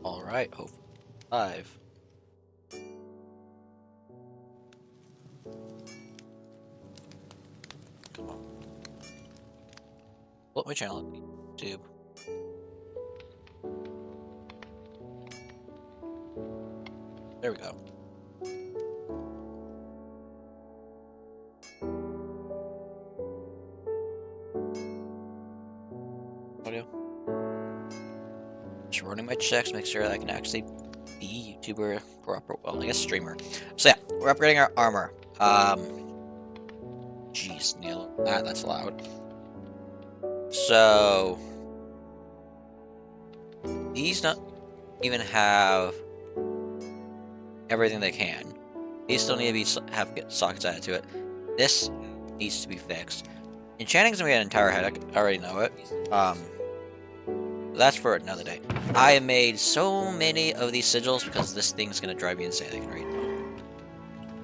Alright, hopefully 5. Come on. What my channel on YouTube. There we go. Audio. Just running my checks, make sure that I can actually be YouTuber proper. Well, I guess streamer. So yeah, we're upgrading our armor. Jeez, Neil, that's loud. So these don't even have everything they can. These still need to get sockets added to it. This needs to be fixed. Enchanting's gonna be an entire headache. I already know it. That's for another day. I have made so many of these sigils because this thing's gonna drive me insane. I can read them.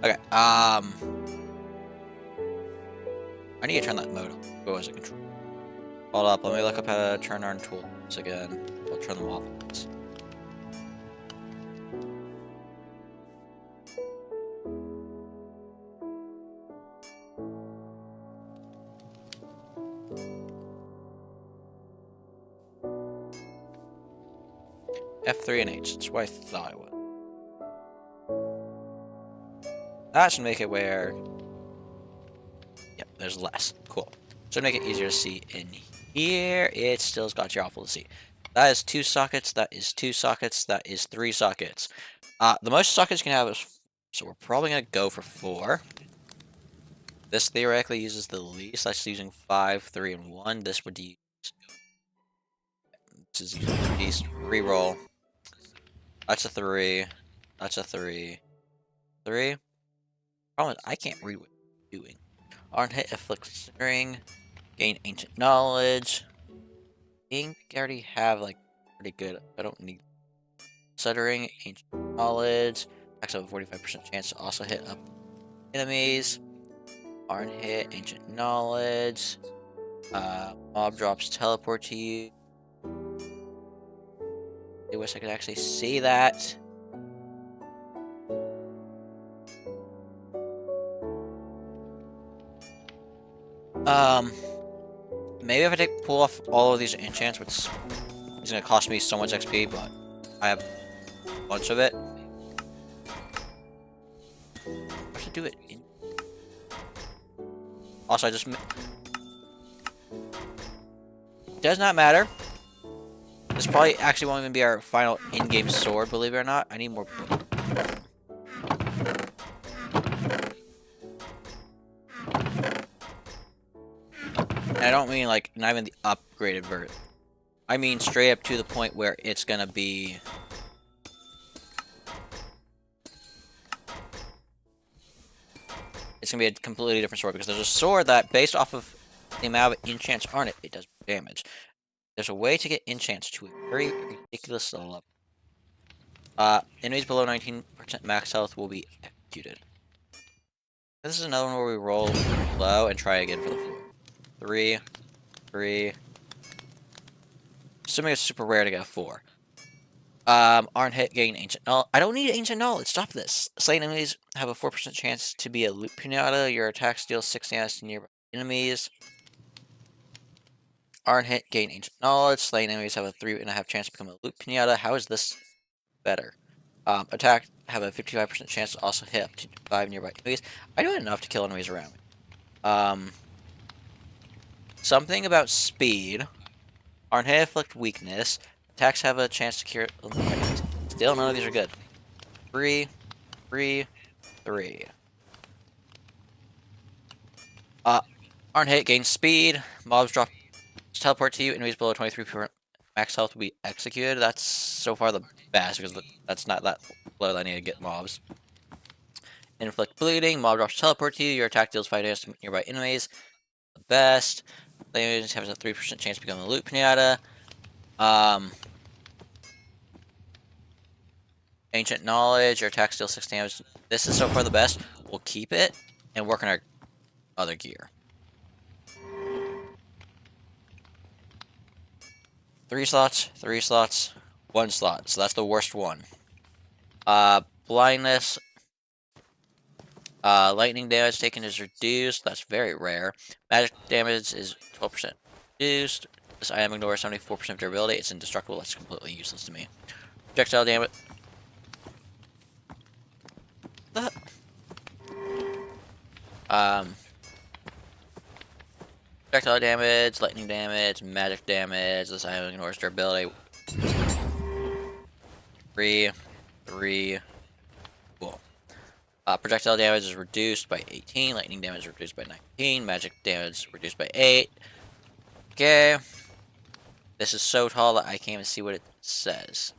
Okay. I need to turn that mode on. What was it? Control. Hold up. Let me look up how to turn on tools again. I'll turn them off. F3 and H. That's what I thought it was. That should make it where... Yep, there's less. Cool. Should make it easier to see in here. It still's got you awful to see. That is 2 sockets. That is 2 sockets. That is 3 sockets. The most sockets you can have is... So we're probably going to go for 4. This theoretically uses the least. That's using 5, 3, and 1. This would use... This is using the least. Reroll. That's a 3. That's a 3. 3. Problem is, I can't read what you're doing. Aren't hit afflict stirring. Gain ancient knowledge. I think I already have like pretty good. I don't need stuttering. Ancient knowledge. Attacks have a 45% chance to also hit up enemies. Aren't hit. Ancient knowledge. Mob drops teleport to you. I wish I could actually see that. Maybe if I pull off all of these enchants, which is gonna cost me so much XP, but I have a bunch of it. I should do it. Also, I just... Does not matter. This probably actually won't even be our final in-game sword, believe it or not. I need more... And I don't mean, like, not even the upgraded version. I mean straight up to the point where it's gonna be... It's gonna be a completely different sword, because there's a sword that, based off of the amount of enchants on it, it does damage. There's a way to get enchants to a very ridiculous level. Enemies below 19% max health will be executed. This is another one where we roll low and try again for the 4. 3, 3. Assuming it's super rare to get a 4. Aren't hit, gain ancient knowledge. I don't need ancient knowledge. Stop this. Slain enemies have a 4% chance to be a loot pinata. Your attacks deal 6 damage to nearby enemies. Aren't hit, gain ancient knowledge. Slain enemies have a 3.5 chance to become a loot pinata. How is this better? Attack have a 55% chance to also hit up to 5 nearby enemies. I do enough to kill enemies around me. Something about speed. Aren't hit, afflict weakness. Attacks have a chance to cure... Still, none of these are good. 3, 3, 3. Aren't hit, gain speed. Mobs drop... Teleport to you. Enemies below 23% max health will be executed. That's so far the best, because that's not that low that I need to get mobs. Inflict bleeding. Mob drops teleport to you. Your attack deals 5 damage to nearby enemies. The best. Enemies have a 3% chance to become a loot pinata. Ancient knowledge. Your attack deals 6 damage. This is so far the best. We'll keep it and work on our other gear. 3 slots. 3 slots. 1 slot, so that's the worst one. Blindness. Lightning damage taken is reduced. That's very rare. Magic damage is 12% reduced. This item ignores 74% of durability. It's indestructible. That's completely useless to me. Projectile damage. Projectile damage, lightning damage, magic damage. This item ignores durability. 3. Cool. Projectile damage is reduced by 18. Lightning damage is reduced by 19. Magic damage is reduced by 8. Okay. This is so tall that I can't even see what it says.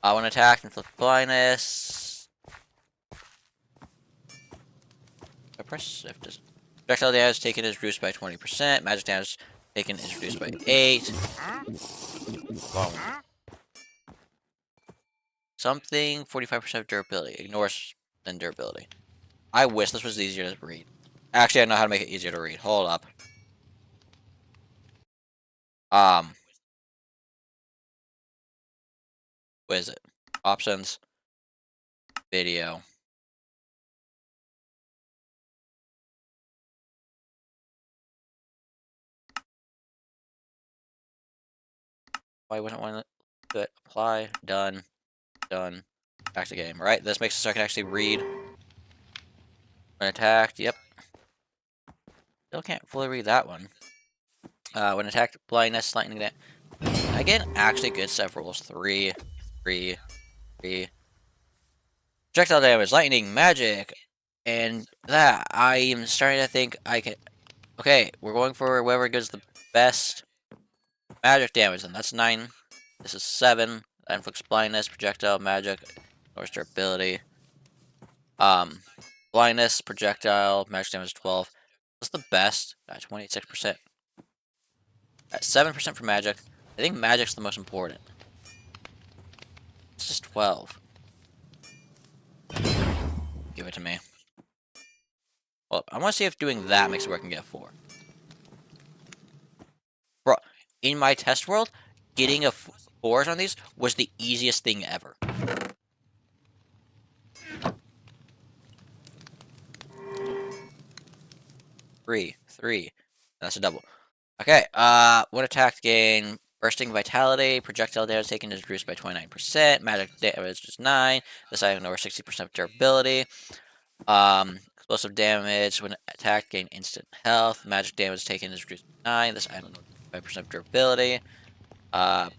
When attacked, inflict blindness. I press shift. Projectile damage taken is reduced by 20%. Magic damage taken is reduced by 8. Wow. Something 45% of durability. Ignores then durability. I wish this was easier to read. Actually, I know how to make it easier to read. Hold up. What is it? Options. Video. Why wouldn't want to do it? Apply. Done. Done. Back to game. Right? This makes it so I can actually read. When attacked. Yep. Still can't fully read that one. When attacked, blindness, lightning damage. I get actually good set rolls. 3. Projectile damage, lightning, magic, and that. I am starting to think I can. Okay, we're going for whoever gives the best magic damage, and that's 9. This is 7. That inflicts blindness, projectile, magic, ignores durability. Blindness, projectile, magic damage 12. What's the best? At 26%. At 7% for magic. I think magic's the most important. It's just 12. Give it to me. Well, I want to see if doing that makes it where I can get 4. Bro, in my test world, getting a 4s on these was the easiest thing ever. Three. That's a double. Okay, when attacked, gain bursting vitality, projectile damage taken is reduced by 29%, magic damage is 9, this item over 60% of durability, explosive damage, when attacked, gain instant health, magic damage taken is reduced by 9, this item over 5% of durability,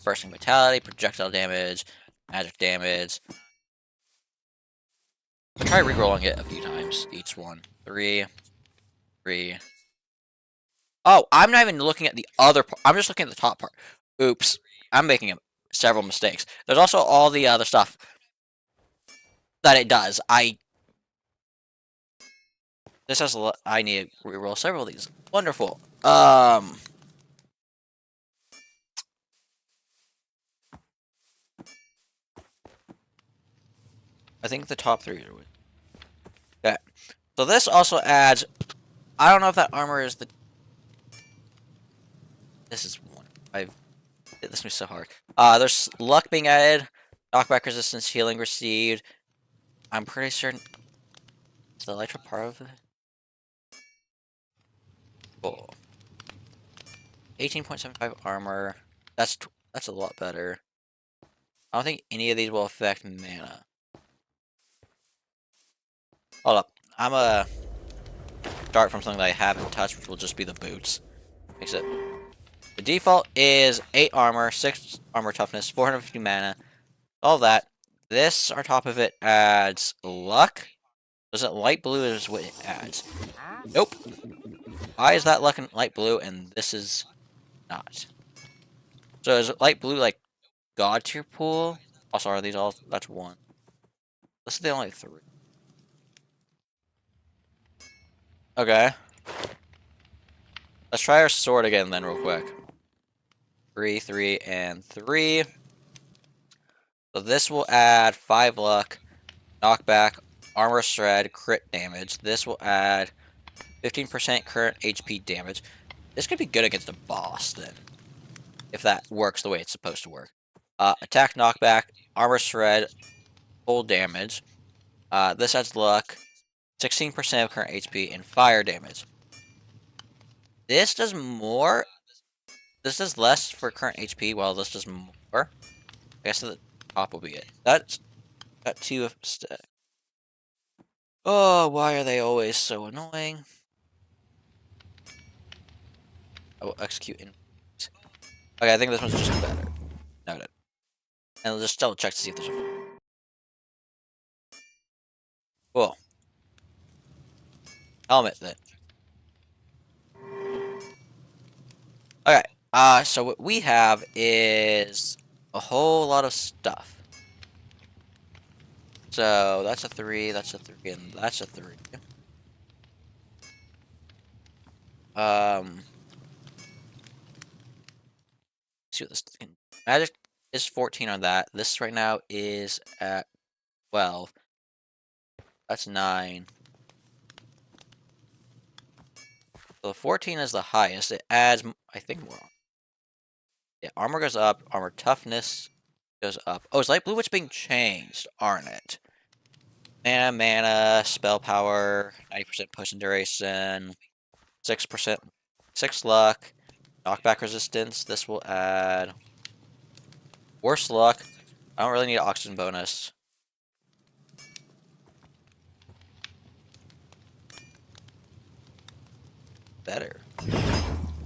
bursting vitality, projectile damage, magic damage. I'll try rerolling it a few times, each one. 3. Oh, I'm not even looking at the other part. I'm just looking at the top part. Oops. I'm making several mistakes. There's also all the other stuff that it does. This has a lot. I need to reroll several of these. Wonderful. I think the top 3 are with. Okay. So this also adds. I don't know if that armor is the. This is one. This is so hard. There's luck being added, knockback resistance, healing received. I'm pretty certain. Is the elytra part of it? Cool. 18.75 armor. That's a lot better. I don't think any of these will affect mana. Hold up. I'm gonna start from something that I haven't touched, which will just be the boots. Makes it. The default is 8 armor, 6 armor toughness, 450 mana, all that. This, on top of it, adds luck. Does it light blue is what it adds? Nope. Why is that luck in light blue and this is not? So is it light blue like god tier pool? Also, are these all? That's 1. This is the only 3. Okay. Let's try our sword again then real quick. 3, and 3. So this will add 5 luck, knockback, armor shred, crit damage. This will add 15% current HP damage. This could be good against a boss then. If that works the way it's supposed to work. Attack knockback, armor shred, full damage. This adds luck, 16% of current HP, and fire damage. This does more. This does less for current HP, while this does more. I guess the top will be it. That's got 2 of stack. Oh, why are they always so annoying? I will execute in. Okay, I think this one's just better. Noted. And I'll just double check to see if there's a. Cool. Helmet then. Okay. So what we have is a whole lot of stuff. So that's a 3, that's a 3, and that's a 3. See what this can. Magic is 14 on that. This right now is at 12. That's 9. So 14 is the highest. It adds, I think, more. Yeah, armor goes up. Armor toughness goes up. Oh, it's light blue what's being changed, aren't it? Mana, spell power, 90% potion duration, 6%, 6 luck, knockback resistance. This will add worse luck. I don't really need an oxygen bonus. Better.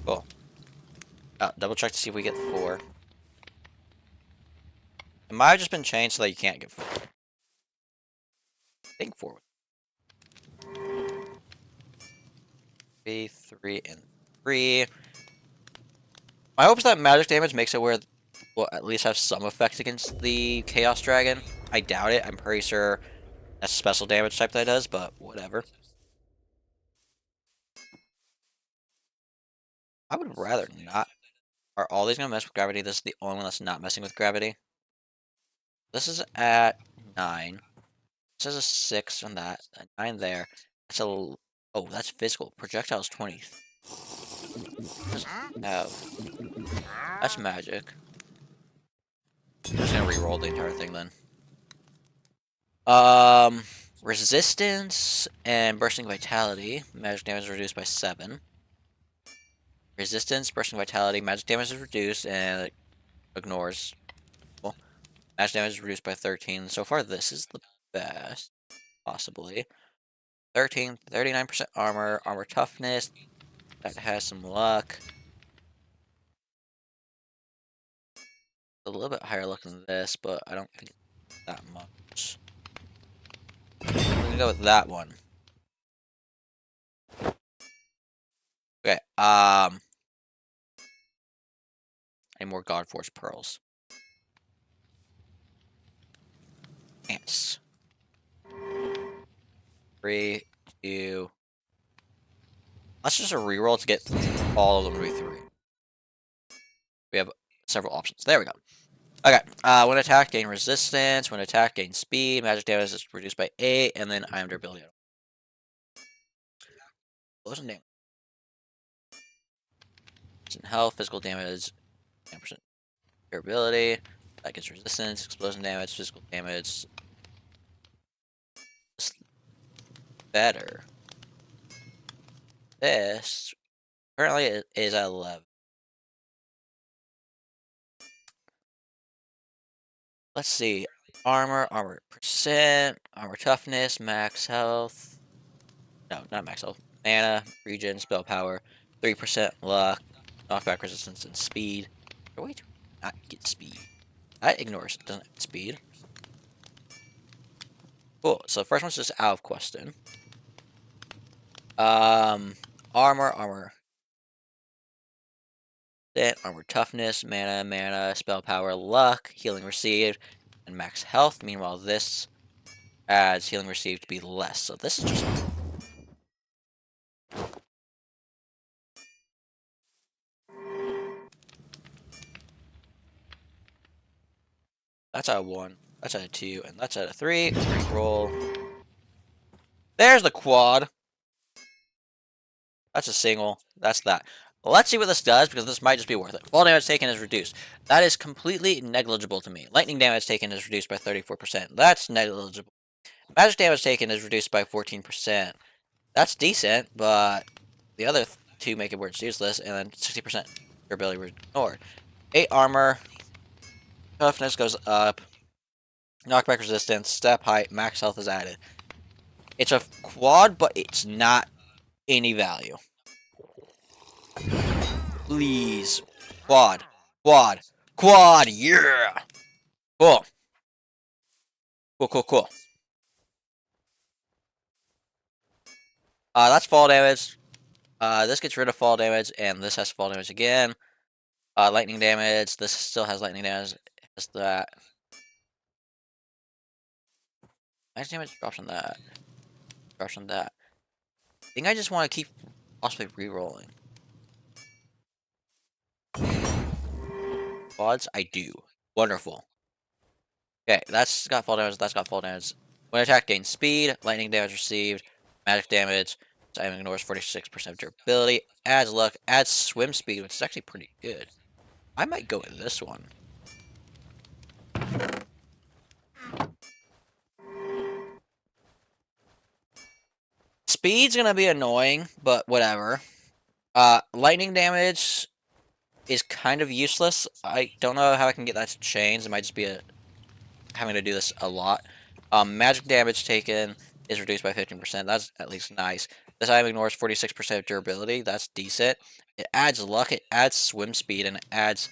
Cool. Double check to see if we get the 4. It might have just been changed so that you can't get 4. I think 4. 3, 3, and 3. My hope is that magic damage makes it where we'll at least have some effect against the Chaos Dragon. I doubt it. I'm pretty sure that's a special damage type that does, but whatever. I would rather not. Are all these going to mess with gravity? This is the only one that's not messing with gravity. This is at 9. This is a 6 on that. A 9 there. That's a... Oh, that's physical. Projectiles 20. No. That's magic. I'm just gonna re-roll the entire thing then. Resistance and bursting vitality. Magic damage is reduced by 7. Resistance, bursting vitality, magic damage is reduced and it ignores. Well, magic damage is reduced by 13. So far, this is the best, possibly. 13, 39% armor, armor toughness. That has some luck. A little bit higher luck than this, but I don't think it's that much. I'm gonna go with that one. Okay, I need more God Force pearls. Ants. 3, 2. Let's just a reroll to get all of them to be 3. We have several options. There we go. Okay, when attacked, gain resistance. When attacked, gain speed. Magic damage is reduced by 8, and then I am durability. Explosion damage. Health, physical damage, 10% durability. That gets resistance, explosion damage, physical damage. Better. This currently is at 11. Let's see. Armor percent, armor toughness, max health. No, not max health. Mana, regen, spell power, 3% luck, knockback resistance, and speed. Wait, do not get speed. That ignores it, doesn't get speed. Cool. So the first one's just out of question. Armor. Then armor toughness, mana, spell power, luck, healing received, and max health. Meanwhile, this adds healing received to be less. So this is just... That's at a 1, that's at a 2, and that's at a 3. Roll. There's the quad. That's a single. That's that. Let's see what this does, because this might just be worth it. Fall damage taken is reduced. That is completely negligible to me. Lightning damage taken is reduced by 34%. That's negligible. Magic damage taken is reduced by 14%. That's decent, but the other two make it where it's useless, and then 60% durability ignored. 8 armor. Toughness goes up. Knockback resistance. Step height. Max health is added. It's a quad, but it's not any value. Please. Quad. Quad. Quad. Yeah. Cool. Cool. That's fall damage. This gets rid of fall damage, and this has fall damage again. Lightning damage. This still has lightning damage. It has that. Magic damage drops on that. Drops on that. I think I just want to keep possibly re-rolling. Quads? I do. Wonderful. Okay, that's got fall damage, that's got fall damage. When attack gains speed, lightning damage received, magic damage, time ignores 46% durability, adds luck, adds swim speed, which is actually pretty good. I might go with this one. Speed's gonna be annoying, but whatever. Lightning damage is kind of useless. I don't know how I can get that to change. It might just be having to do this a lot. Magic damage taken is reduced by 15%. That's at least nice. This item ignores 46% durability. That's decent. It adds luck, it adds swim speed, and it adds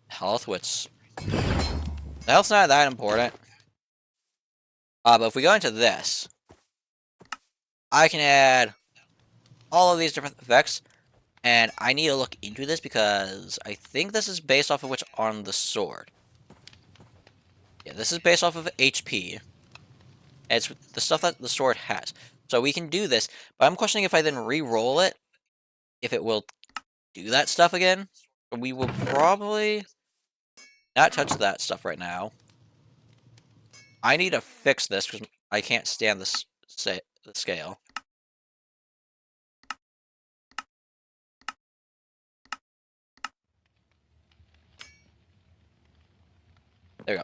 health, which... the health's not that important. But if we go into this, I can add all of these different effects, and I need to look into this because I think this is based off of which on the sword. Yeah, this is based off of HP. And it's the stuff that the sword has. So we can do this, but I'm questioning if I then re-roll it, if it will do that stuff again. We will probably not touch that stuff right now. I need to fix this because I can't stand this the scale. There we go.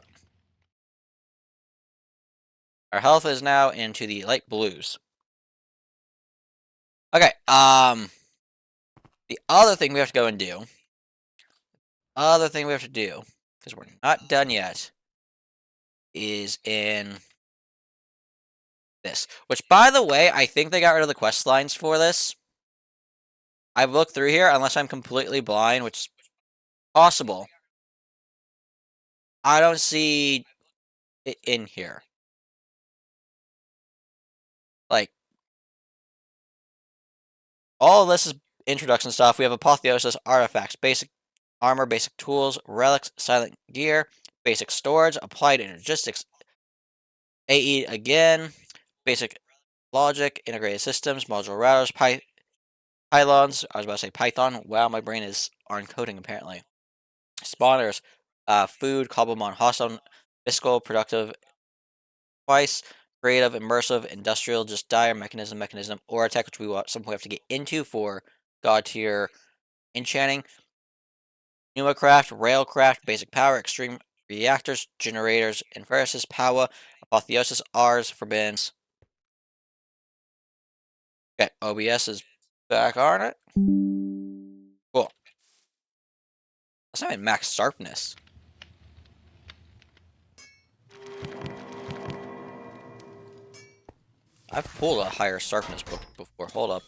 Our health is now into the light blues. Okay, the other thing we have to go and do, because we're not done yet, is in this. Which, by the way, I think they got rid of the quest lines for this. I've looked through here, unless I'm completely blind, which is possible. I don't see it in here. Like, all of this is introduction stuff. We have apotheosis, artifacts, basic armor, basic tools, relics, silent gear, basic storage, applied energistics, AE again, basic logic, integrated systems, modular routers, pylons. I was about to say Python. Wow, my brain is encoding apparently. Spawners, food, cobblemon, hostile, fiscal, productive, twice, creative, immersive, industrial, just dire, mechanism, or attack, which we will at some point have to get into for god tier enchanting. Pneumacraft, railcraft, basic power, extreme reactors, generators, inferences, power, apotheosis, R's, forbiddance. Okay, OBS is back on it. Cool. That's not even max sharpness. I've pulled a higher sharpness book before. Hold up.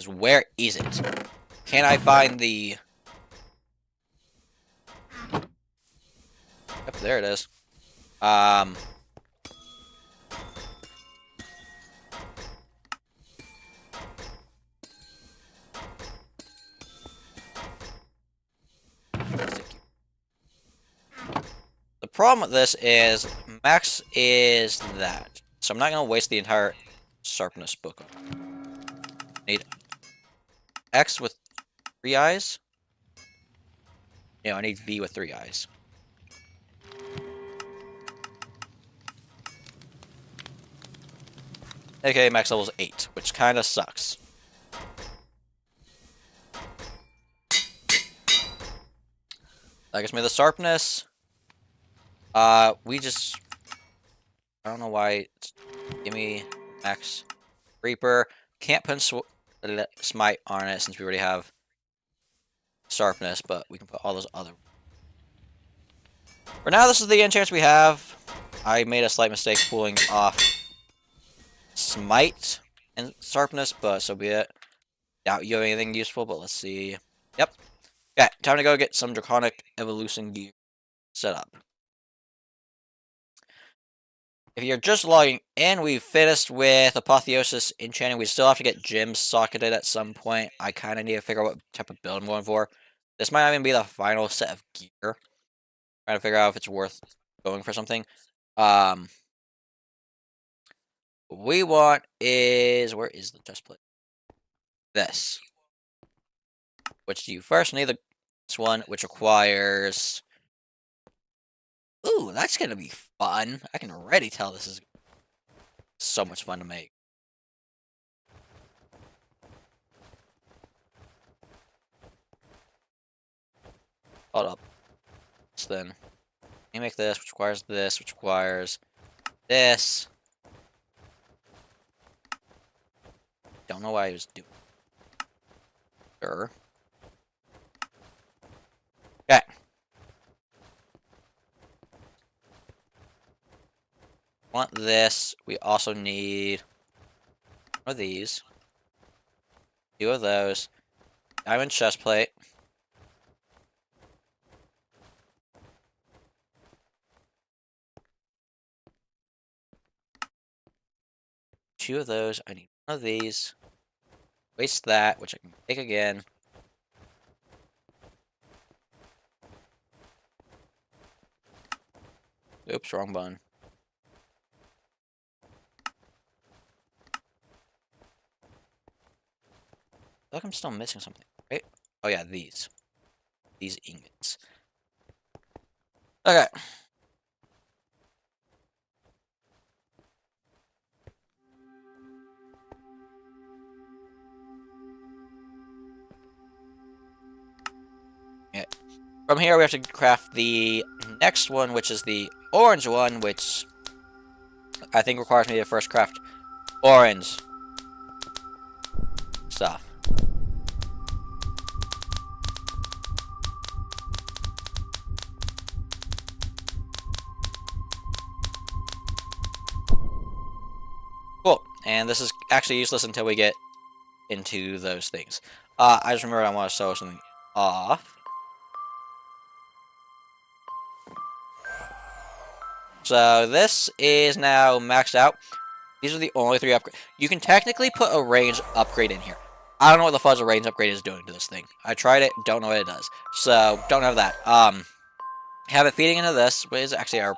Where is it? Can I find the... Yep, there it is. The problem with this is max is that. So I'm not going to waste the entire sharpness book. Need X with 3 eyes. I need V with 3 eyes. aka max level is 8, which kind of sucks. That gives me the sharpness. We just... I don't know why. Give me max Reaper. Can't put Smite on it since we already have sharpness, but we can put all those other... For now, this is the enchant we have. I made a slight mistake pulling off Smite and sharpness, but so be it. Doubt you have anything useful, but let's see. Yep. Okay, time to go get some Draconic evolution gear set up. If you're just logging in, we've finished with Apotheosis enchanting. We still have to get gems socketed at some point. I kind of need to figure out what type of build I'm going for. This might not even be the final set of gear. Trying to figure out if it's worth going for something. What we want is... Where is the chest plate? This. Which you first need this one, which requires... Ooh, that's gonna be fun. I can already tell this is so much fun to make. Hold up. So then, let me make this, which requires this, which requires this. Don't know why I was doing. Sure. Okay. Want this. We also need one of these. 2 of those. Diamond chest plate. Two of those. I need one of these. Waste that, which I can take again. Oops, wrong button. I feel like I'm still missing something, right? Oh yeah, these. These ingots. Okay. Yeah. From here, we have to craft the next one, which is the orange one, which I think requires me to first craft orange stuff. Cool. And this is actually useless until we get into those things. I just remembered I want to show something off. So this is now maxed out. These are the only 3 upgrades. You can technically put a range upgrade in here. I don't know what the fuzz a range upgrade is doing to this thing. I tried it, don't know what it does. So, don't have that. Have it feeding into this. What is actually our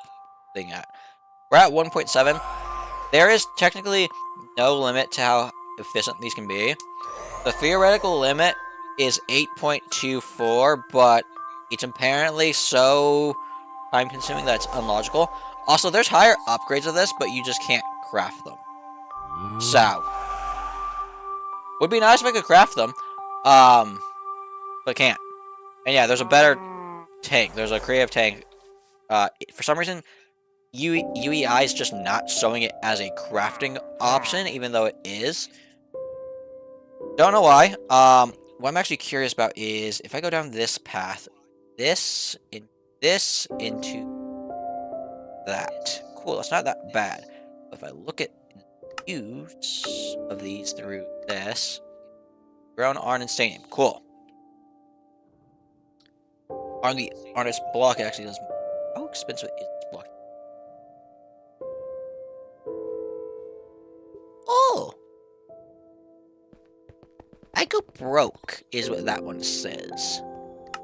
thing at? We're at 1.7. There is technically no limit to how efficient these can be. The theoretical limit is 8.24, but it's apparently so time-consuming that it's unlogical. Also, there's higher upgrades of this, but you just can't craft them. So, would be nice if I could craft them, but can't. And yeah, there's a better tank. There's a creative tank. For some reason, UEI is just not showing it as a crafting option, even though it is. Don't know why. What I'm actually curious about is if I go down this path, this into that. Cool, it's not that bad. But if I look at use of these through this, ground iron and stadium. Cool. On this block, it actually does. How expensive is this block? Oh! I go broke, is what that one says.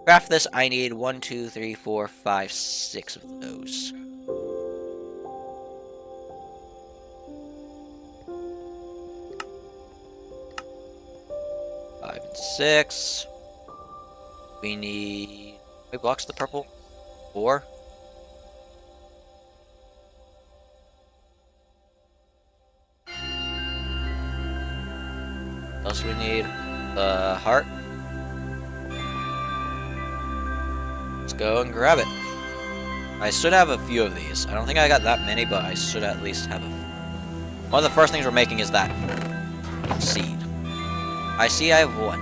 Craft this, I need 1, 2, 3, 4, 5, 6 of those. Five and 6. We need... How many blocks of the purple? 4? else we need? The heart. Let's go and grab it. I should have a few of these. I don't think I got that many, but I should at least have a few. One of the first things we're making is that seed. I see I have one.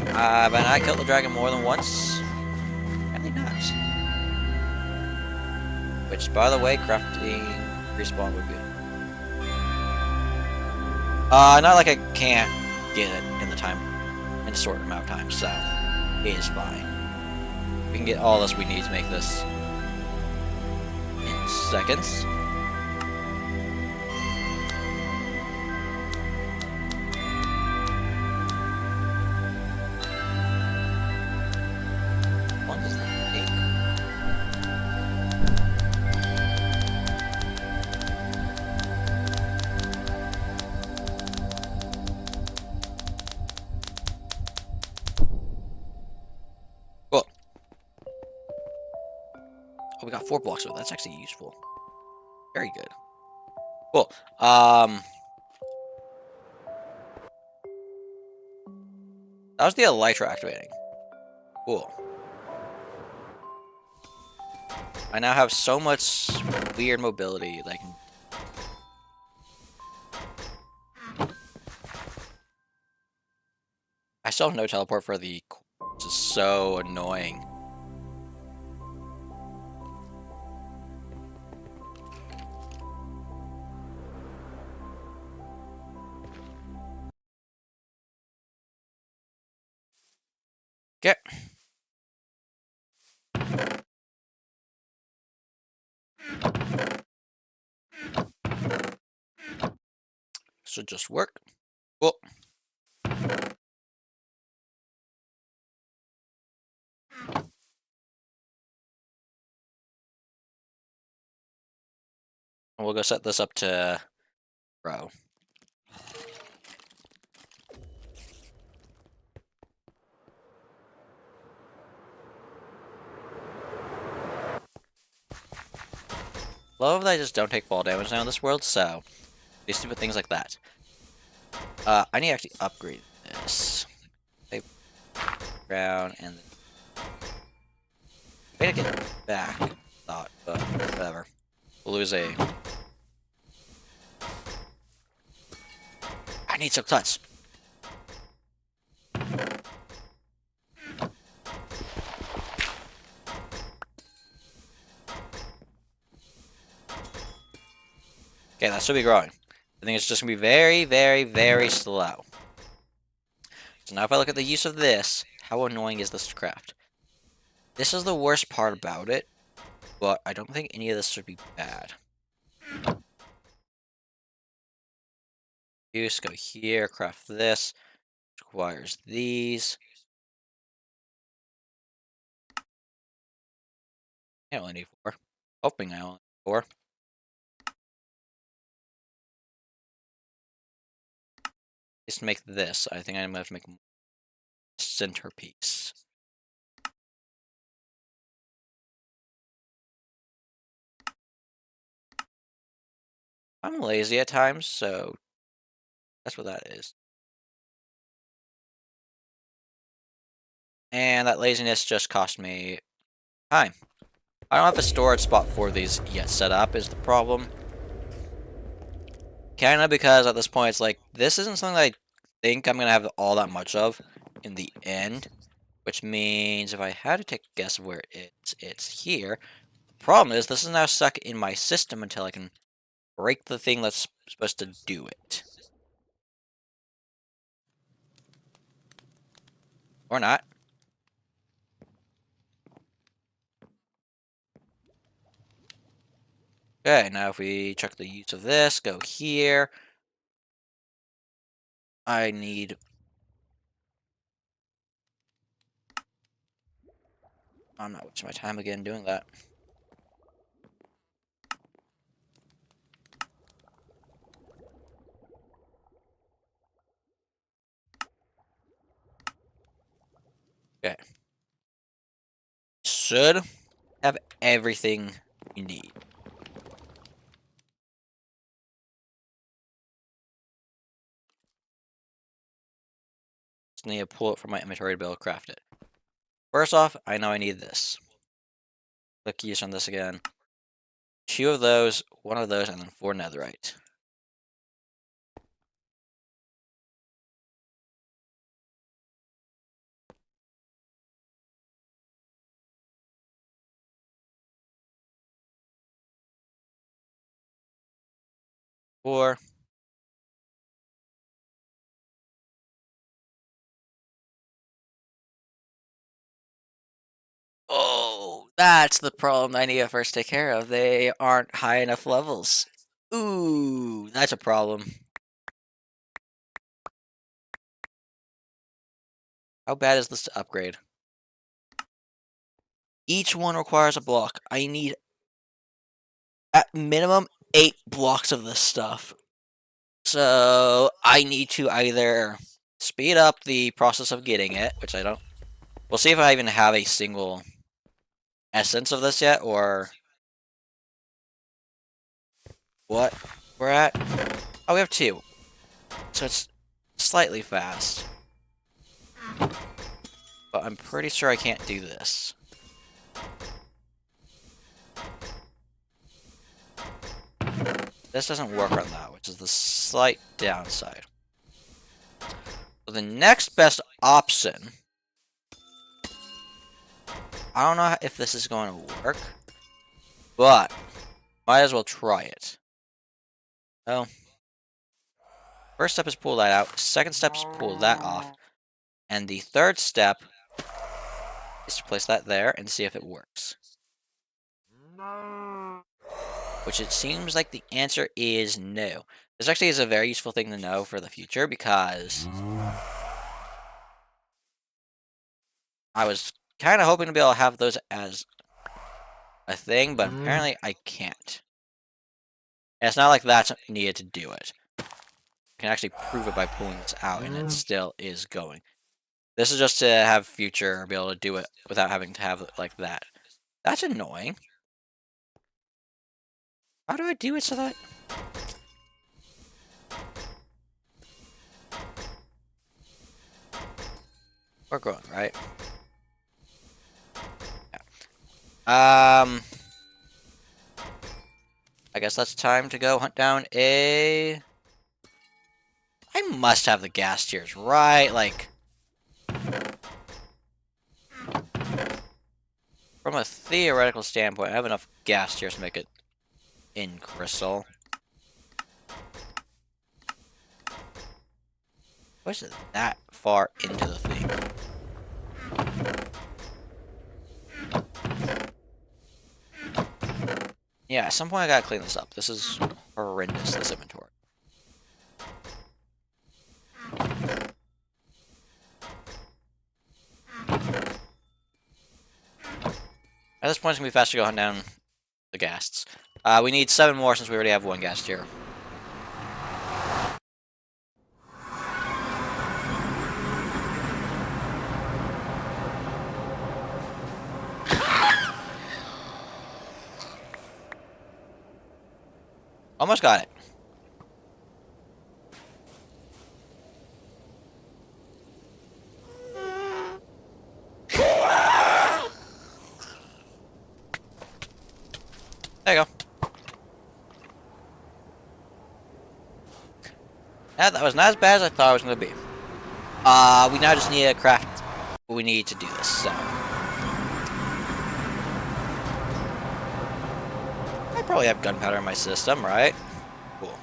Have I not killed the dragon more than once? Apparently not. Which, by the way, crafting respawn would be. Not like I can't get it in a short amount of time, so it is fine. We can get all this we need to make this in seconds. What does that take? Cool. Oh, we got 4 blocks of it. That's actually useful. Very good. Cool. That was the elytra activating. Cool. I now have so much weird mobility that I can... I still have no teleport for the... This is so annoying. Okay. Should just work. Cool. We'll go set this up to row. Love that I just don't take fall damage now in this world, so do stupid things like that. I need to actually upgrade this. Save ground and way to get back. Thought, but whatever. We'll lose a. I need some cuts. Okay, that should be growing. I think it's just gonna be very, very, very slow. So now if I look at the use of this, how annoying is this to craft? This is the worst part about it, but I don't think any of this should be bad. Use, go here, craft this. Requires these. I only need 4. Hoping I only need 4. Just make this. I think I'm gonna have to make a centerpiece. I'm lazy at times, so that's what that is. And that laziness just cost me time. I don't have a storage spot for these yet set up is the problem. Kinda because at this point it's like, this isn't something I think I'm gonna have all that much of in the end. Which means if I had to take a guess of where it's here. The problem is this is now stuck in my system until I can break the thing that's supposed to do it. Or not. Okay, now if we check the use of this, go here. I need... I'm not wasting my time again doing that. Okay. Should have everything you need. need to pull it from my inventory to be able to craft it. First off, I know I need this. Click use on this again. 2 of those, 1 of those, and then 4 netherite. Four. Oh, that's the problem I need to first take care of. They aren't high enough levels. Ooh, that's a problem. How bad is this to upgrade? Each one requires a block. I need, at minimum, 8 blocks of this stuff. So, I need to either speed up the process of getting it, which I don't. We'll see if I even have a single essence of this yet, or what we're at. Oh, we have 2. So it's slightly fast. But I'm pretty sure I can't do this. This doesn't work on that, which is the slight downside. So the next best option... I don't know if this is going to work, but might as well try it. Oh. First step is pull that out. Second step is pull that off. And the third step is to place that there and see if it works. Which it seems like the answer is no. This actually is a very useful thing to know for the future because I was kind of hoping to be able to have those as a thing, but apparently I can't. And it's not like that's needed to do it. I can actually prove it by pulling this out, and it still is going. This is just to have future be able to do it without having to have it like that. That's annoying. How do I do it so that... We're growing, right? Yeah. I guess that's time to go hunt down a... I must have the gas tiers, right? Like... From a theoretical standpoint, I have enough gas tiers to make it in crystal. What's it that far into the thing? Yeah, at some point I gotta clean this up. This is horrendous, this inventory. At this point, it's gonna be fast to go hunt down the ghasts. We need 7 more since we already have 1 ghast here. Almost got it. There you go. Yeah, that was not as bad as I thought it was going to be. We now just need to craft what we need to do this, so... I probably have gunpowder in my system, right? Cool.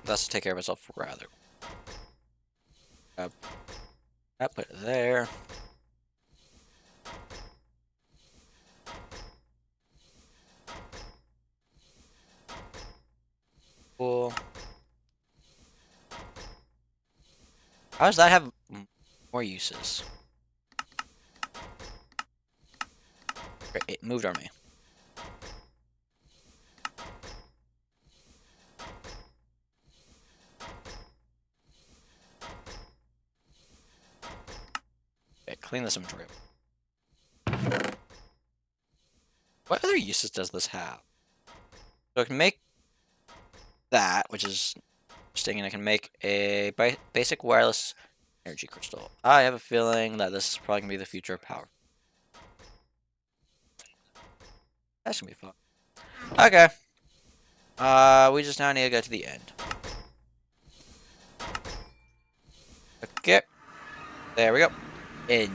That's to take care of itself rather. That put it there. Cool. How does that have more uses? Great, it moved on me. clean this inventory. What other uses does this have? So I can make that, which is interesting, and I can make a basic wireless energy crystal. I have a feeling that this is probably going to be the future of power. That's going to be fun. Okay. We just now need to go to the end. Okay. There we go. End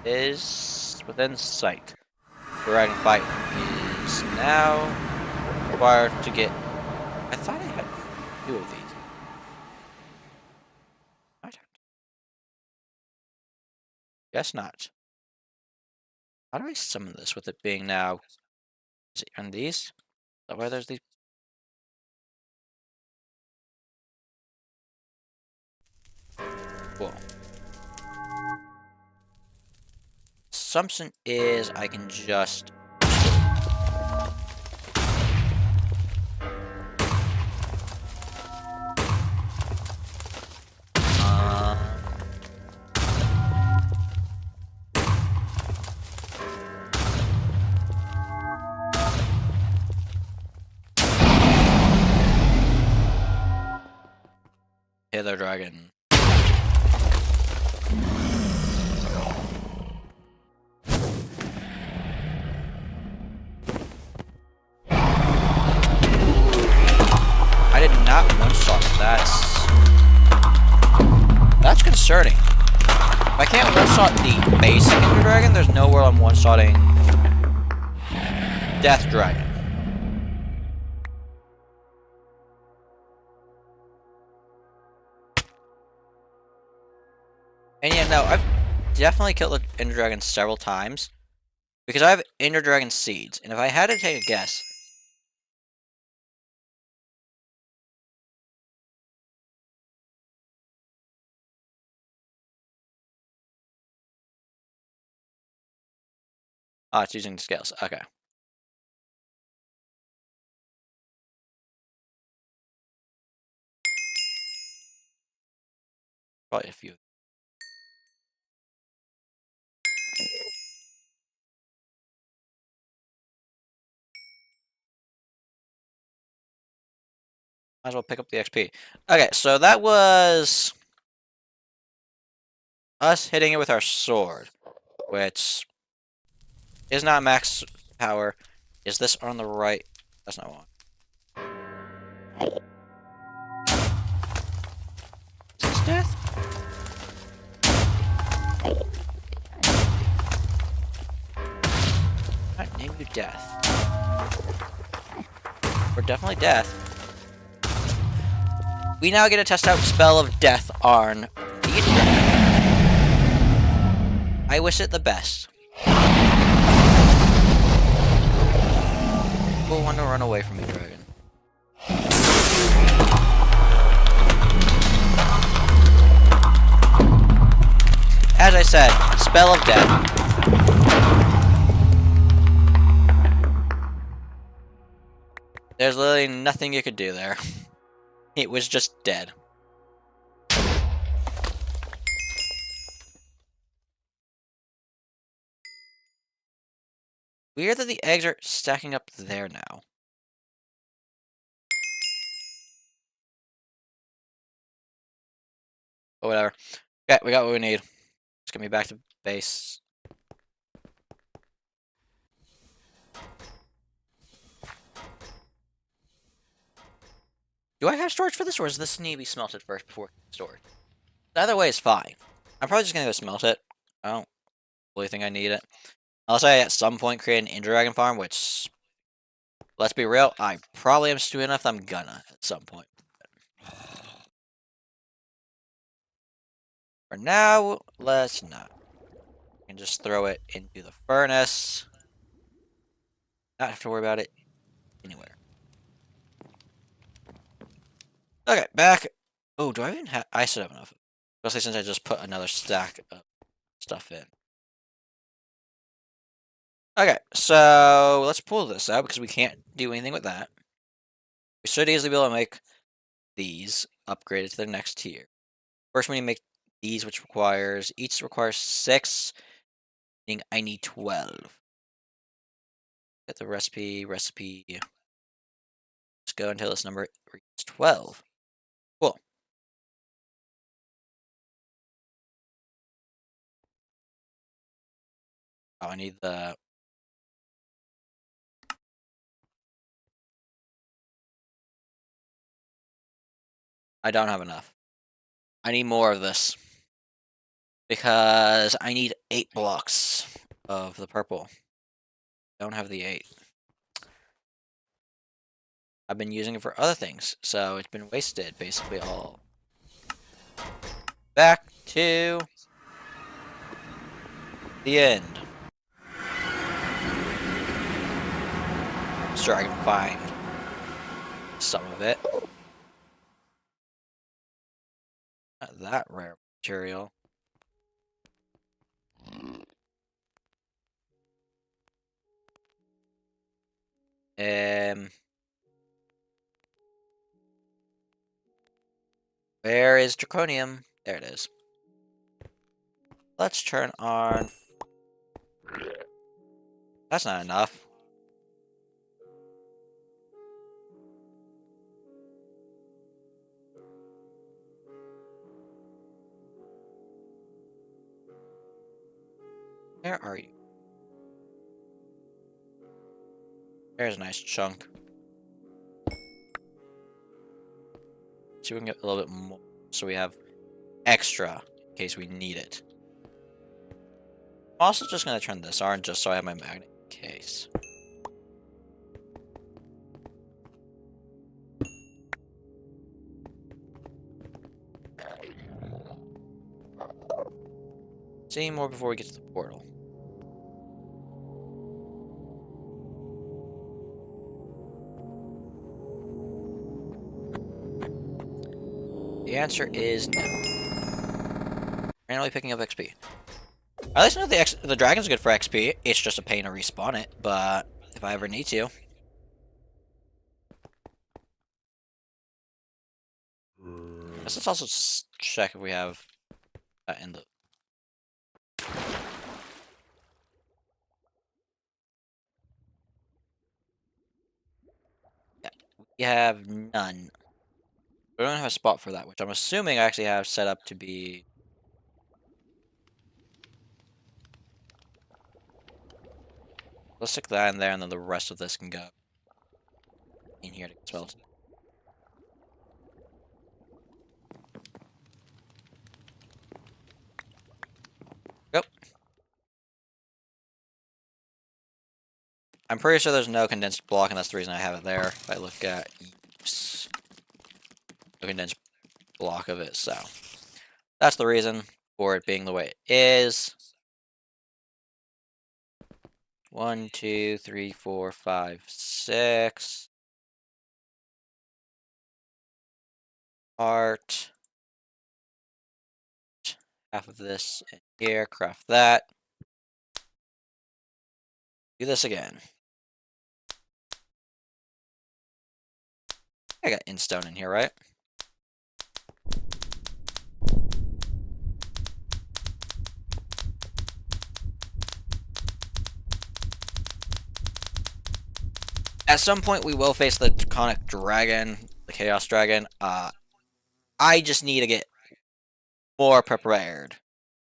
is within sight. Dragon fight is now required to get... I thought I had 2 of these. I don't. Guess not. How do I summon this with it being now... Is it on these? Is that why there's these? Cool. Assumption is I can just... Hither, dragon. I did not one-shot. That's concerning. If I can't one-shot the basic Ender Dragon, there's nowhere I'm one-shotting Death Dragon. And yeah, no, I've definitely killed the Ender Dragon several times. Because I have Ender Dragon seeds, and if I had to take a guess... Ah, it's using the scales. Okay. Probably a few. Might as well pick up the XP. Okay, so that was... us hitting it with our sword. Which... is not max power. Is this on the right? That's not one. Is this death? I name you death. We're definitely death. We now get to test out Spell of Death on the Dragon. I wish it the best. We'll want to run away from you, dragon. As I said, Spell of Death. There's literally nothing you could do there. It was just dead. Weird that the eggs are stacking up there now. But whatever. Okay, we got what we need. Let's get me back to base. Do I have storage for this, or does this need to be smelted first before stored? Either way is fine. I'm probably just gonna go smelt it. I don't really think I need it. Unless I at some point create an Ender Dragon farm, which, let's be real, I probably am stupid enough that I'm gonna at some point. For now, let's not. I can just throw it into the furnace. Not have to worry about it anywhere. Okay, back. Oh, do I even have... I still have enough. Especially since I just put another stack of stuff in. Okay, so let's pull this out because we can't do anything with that. We should easily be able to make these upgraded to the next tier. First, we need to make these, which requires each requires 6, meaning I need 12. Get the recipe. Let's go until this number reaches 12. Cool. Oh, I need the. I don't have enough. I need more of this because I need 8 blocks of the purple. Don't have the 8. I've been using it for other things, so it's been wasted basically all. Back to the end. I'm sure I can find some of it. Not that rare material. Where is Draconium? There it is. Let's turn on. That's not enough. Where are you? There's a nice chunk. See if we can get a little bit more, so we have extra in case we need it. I'm also just gonna turn this on just so I have my magnet case. See more before we get to the portal. The answer is no. Randomly picking up XP. I at least know the dragon's good for XP. It's just a pain to respawn it, but if I ever need to. Let's also check if we have that in the. Yeah, we have none. We don't have a spot for that, which I'm assuming I actually have set up to be. Let's stick that in there, and then the rest of this can go in here to get spelled. Yep. I'm pretty sure there's no condensed block, and that's the reason I have it there. If I look at use, no condensed block of it, so that's the reason for it being the way it is. 1, 2, 3, 4, 5, 6. Art. Half of this in here. Craft that. Do this again. I got instone in here, right? At some point, we will face the Draconic Dragon, the Chaos Dragon. I just need to get more prepared.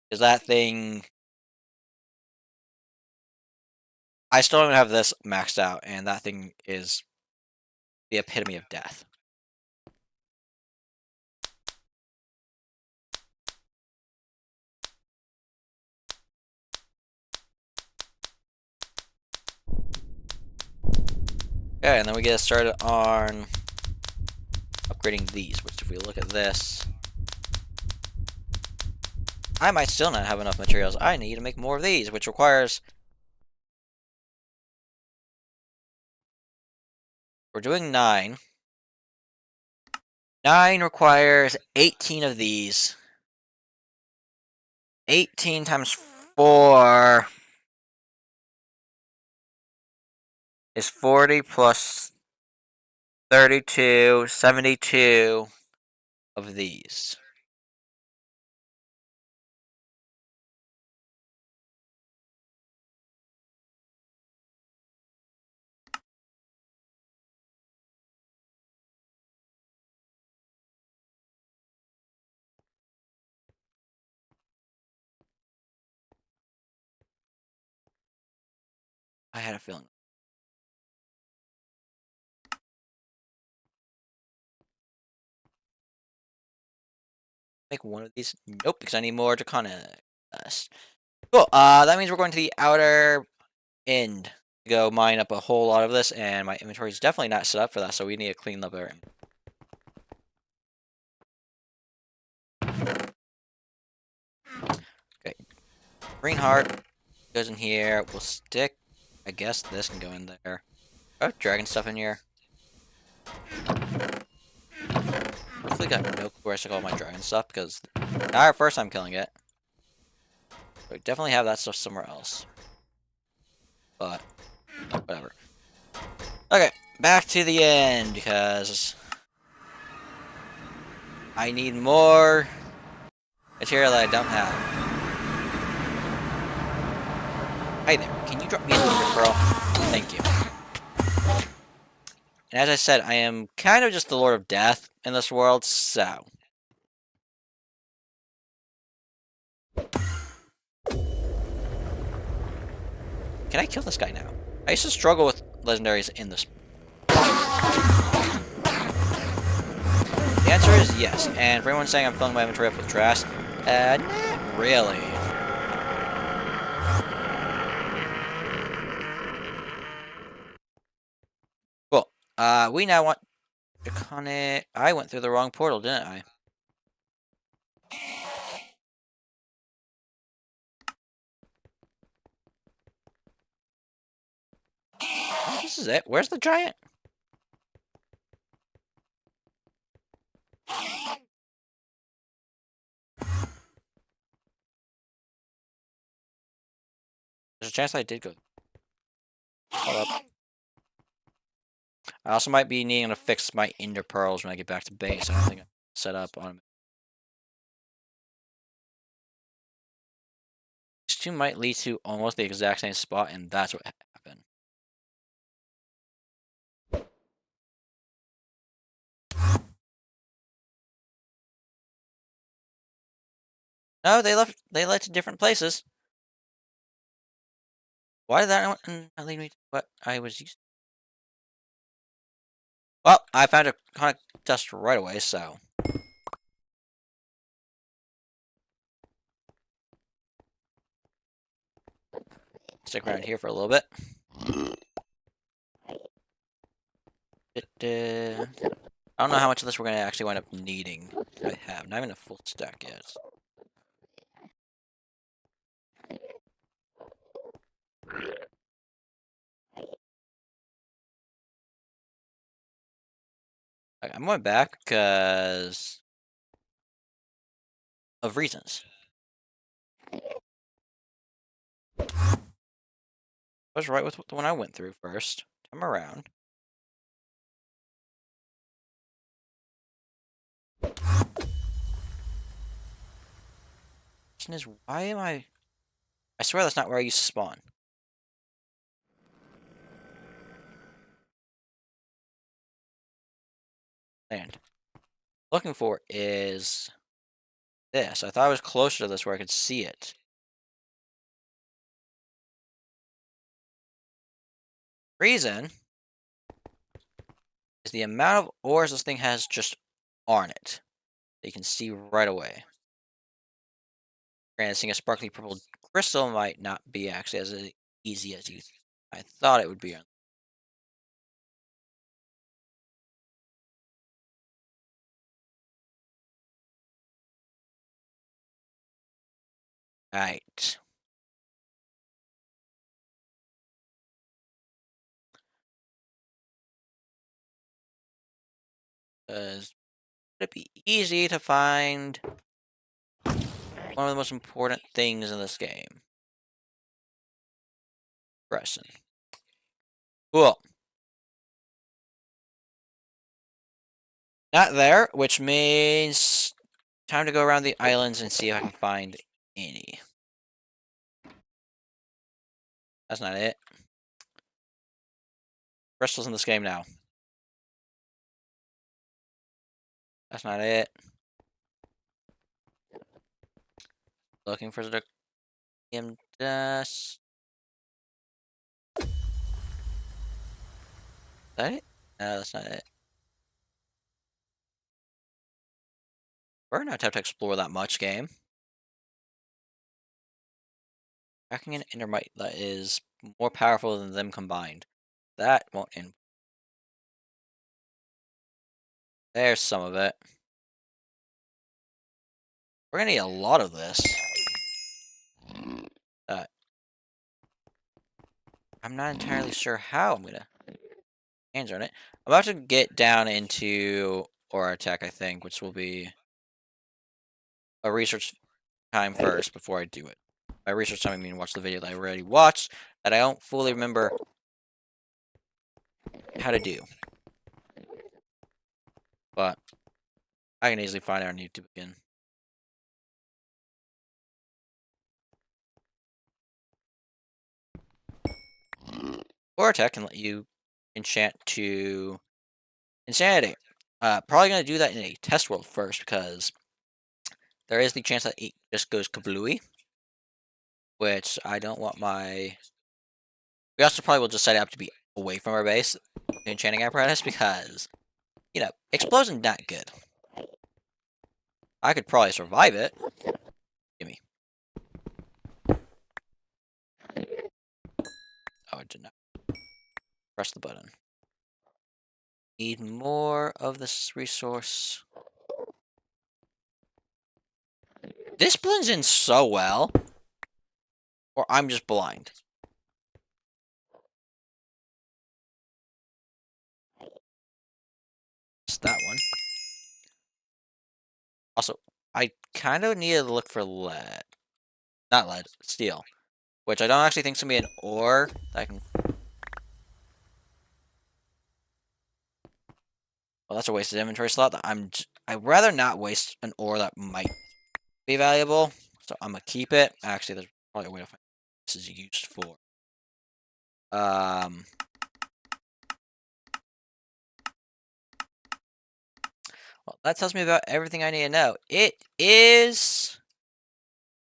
Because that thing... I still don't have this maxed out, and that thing is the epitome of death. Okay, and then we get started on upgrading these, which if we look at this, I might still not have enough materials. I need to make more of these, which requires... We're doing 9. 9 requires 18 of these. 18 times 4 is 40 plus 32, 72 of these. I had a feeling. Make one of these. Nope, because I need more Draconic dust. Cool. That means we're going to the outer end to go mine up a whole lot of this, and my inventory is definitely not set up for that, so we need to clean up our. Okay. Green heart goes in here. We'll stick. I guess this can go in there. I have dragon stuff in here. Hopefully got no clue where I took all my dragon stuff because not our first time killing it. We definitely have that stuff somewhere else. But whatever. Okay, back to the end because I need more material that I don't have. Hi there, can you drop me a little bit, Pearl? Thank you. And as I said, I am kind of just the Lord of Death in this world, so. Can I kill this guy now? I used to struggle with legendaries in this. The answer is yes, and for anyone saying I'm filling my inventory up with trash, not really. Cool. We now want Draconic. I went through the wrong portal, didn't I? Oh, this is it. Where's the giant? There's a chance I did go. Hold up. I also might be needing to fix my ender pearls when I get back to base. I don't think I'm set up on them. These two might lead to almost the exact same spot, and that's what happened. No, they led to different places. Why did that not lead me to what I was used to? Well, I found a Draconic dust right away, so. Stick around here for a little bit. I don't know how much of this we're going to actually wind up needing. I have not even a full stack yet. I'm going back because of reasons. I was right with the one I went through first. Come around. Question is, why am I swear that's not where I used to spawn. Land. Looking for is this. I thought I was closer to this where I could see it. Reason is the amount of ores this thing has just on it. That you can see right away. Granted, seeing a sparkly purple crystal might not be actually as easy as I thought it would be. Right. Because it'd be easy to find one of the most important things in this game. Preston. Cool. Not there, which means time to go around the islands and see if I can find any. That's not it. Crystals in this game now. That's not it. Looking for the dust. that it? No, that's not it. We're not have to explore that much, game. Hacking an Endermite that is more powerful than them combined. That won't end. There's some of it. We're gonna need a lot of this. I'm not entirely sure how I'm gonna answer on it. I'm about to get down into Aura Tech, I think, which will be a research time first before I do it. By research time, I mean watch the video that I already watched that I don't fully remember how to do. But I can easily find it on YouTube again. Aura Tech can let you enchant to Insanity. Probably going to do that in a test world first because there is the chance that it just goes kablooey. Which I don't want my... We also probably will just set it up to be away from our base, the enchanting apparatus, because, you know, explosion's not good. I could probably survive it. Gimme. Oh, it did not. Press the button. Need more of this resource. This blends in so well. Or I'm just blind. It's that one. Also, I kind of need to look for lead. Not lead, steel. Which I don't actually think is going to be an ore that I can... Well, that's a wasted inventory slot. I'd rather not waste an ore that might be valuable. So I'm going to keep it. Actually, there's probably a way to find what this is used for. Well, that tells me about everything I need to know. It is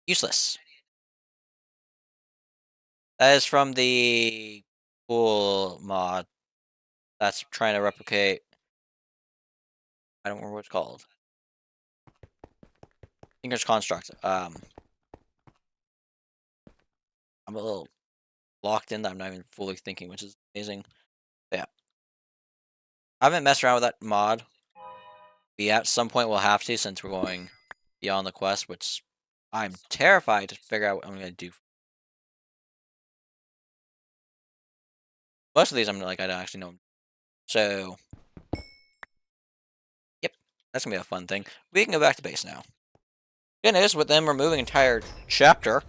useless. That is from the pool mod that's trying to replicate... I don't remember what it's called. Tinker's Construct. I'm a little locked in that I'm not even fully thinking, which is amazing. But yeah. I haven't messed around with that mod. But at some point we'll have to, since we're going beyond the quest, which I'm terrified to figure out what I'm going to do. Most of these I'm like, I don't actually know. So, yep, that's going to be a fun thing. We can go back to base now. Good news, with them removing an entire chapter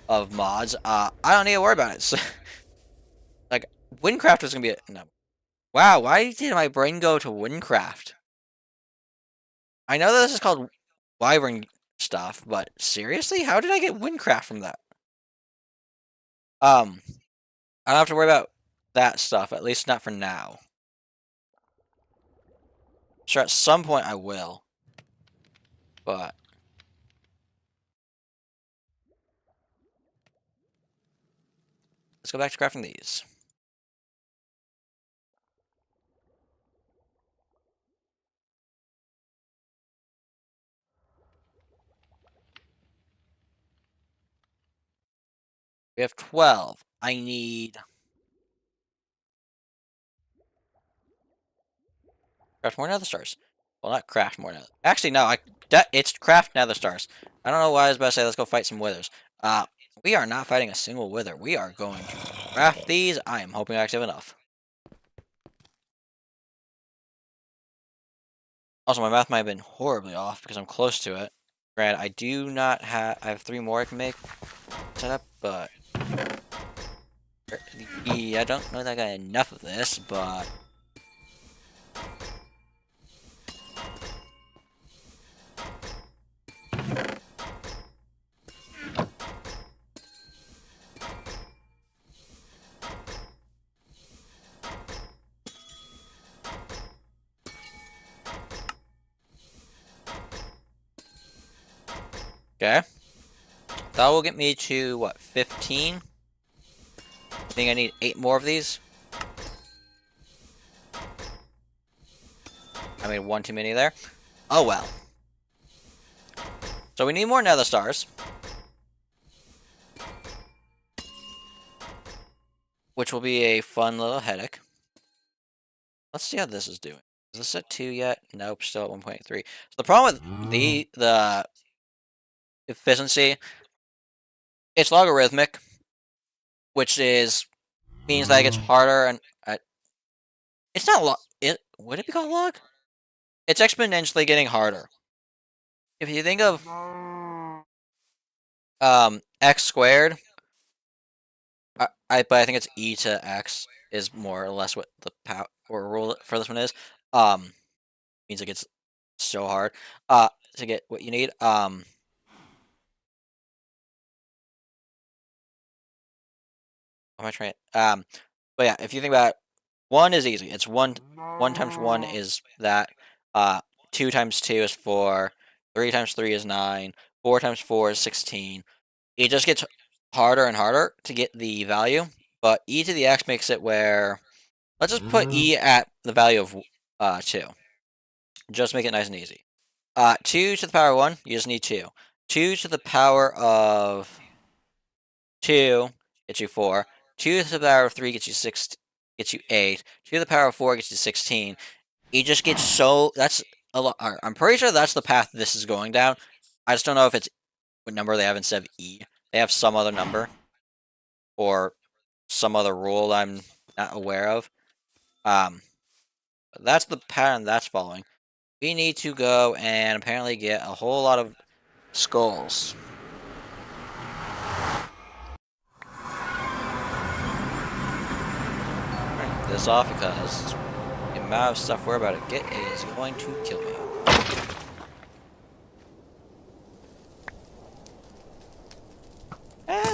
of mods, I don't need to worry about it. So, like, Windcraft is going to be a... No. Wow, why did my brain go to Windcraft? I know that this is called Wyvern stuff, but seriously? How did I get Windcraft from that? I don't have to worry about that stuff, at least not for now. Sure, at some point I will. But... let's go back to crafting these. We have 12. I need... craft more nether stars. Well, not craft more nether... Actually, no, it's craft nether stars. I don't know why I was about to say let's go fight some withers. We are not fighting a single wither. We are going to craft these. I am hoping I actually have enough. Also, my math might have been horribly off because I'm close to it. Granted, I do not have... I have 3 more I can make set up, but... yeah, I don't know that I got enough of this, but... okay. That will get me to, what, 15? I think I need 8 more of these. made one too many there. Oh well. So we need more nether stars. Which will be a fun little headache. Let's see how this is doing. Is this at 2 yet? Nope, still at 1.3. So the problem with the efficiency, it's logarithmic, which means that it gets harder and it's not log. Would it be called log? It's exponentially getting harder. If you think of x squared, but I think it's e to x is more or less what the power or rule for this one is. Means it gets so hard to get what you need. Am I trying? But yeah, if you think about it, 1 is easy. It's 1 times 1 is that. 2 times 2 is 4. 3 times 3 is 9. 4 times 4 is 16. It just gets harder and harder to get the value, but e to the x makes it where, let's just put e at the value of 2. Just make it nice and easy. 2 to the power of 1, you just need 2. 2 to the power of 2 gets you 4. 2 to the power of 3 gets you 6, gets you 8. 2 to the power of 4 gets you 16. It just gets so, that's a lot. I'm pretty sure that's the path this is going down. I just don't know if it's what number they have instead of e. They have some other number or some other rule I'm not aware of. But that's the pattern that's following. We need to go and apparently get a whole lot of skulls. Turn this off because the amount of stuff we're about to get is going to kill me.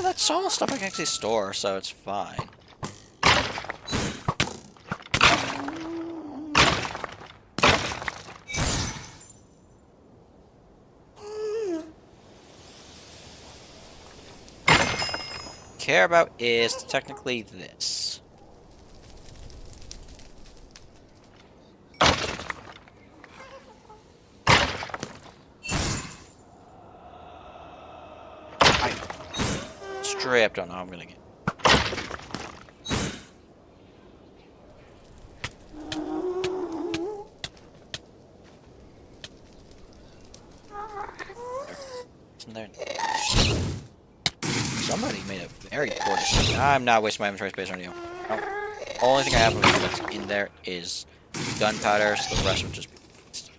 That's all stuff I can actually store, so it's fine. Care about is technically this. I straight don't know how I'm gonna get. Isn't there? Somebody made a very poor decision. I'm not wasting my inventory space on you. No. Only thing I have that's in there is gunpowder, so the rest would just be waste.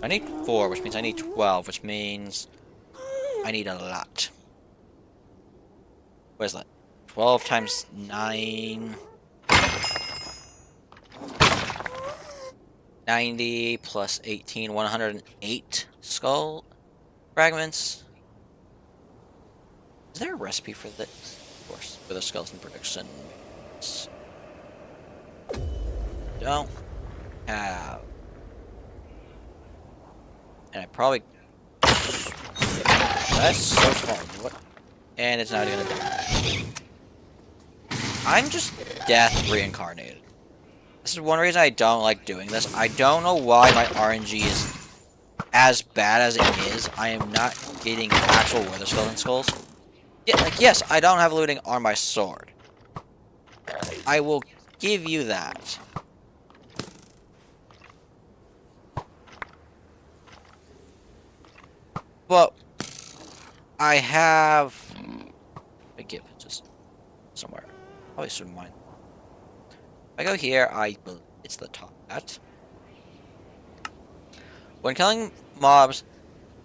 I need 4, which means I need 12, which means I need a lot. What is that? 12 times 9... 90 plus 18, 108 skull fragments. Is there a recipe for this? Of course, for the skeleton production. Don't have. And I probably... That's so small. What? And it's not even gonna die. I'm just death reincarnated. This is one reason I don't like doing this. I don't know why my RNG is as bad as it is. I am not getting actual wither skeleton skulls. Yeah, like, yes, I don't have looting on my sword. I will give you that. But I have... I get just somewhere. Probably should mine. If I go here, I believe it's the top hat. When killing mobs,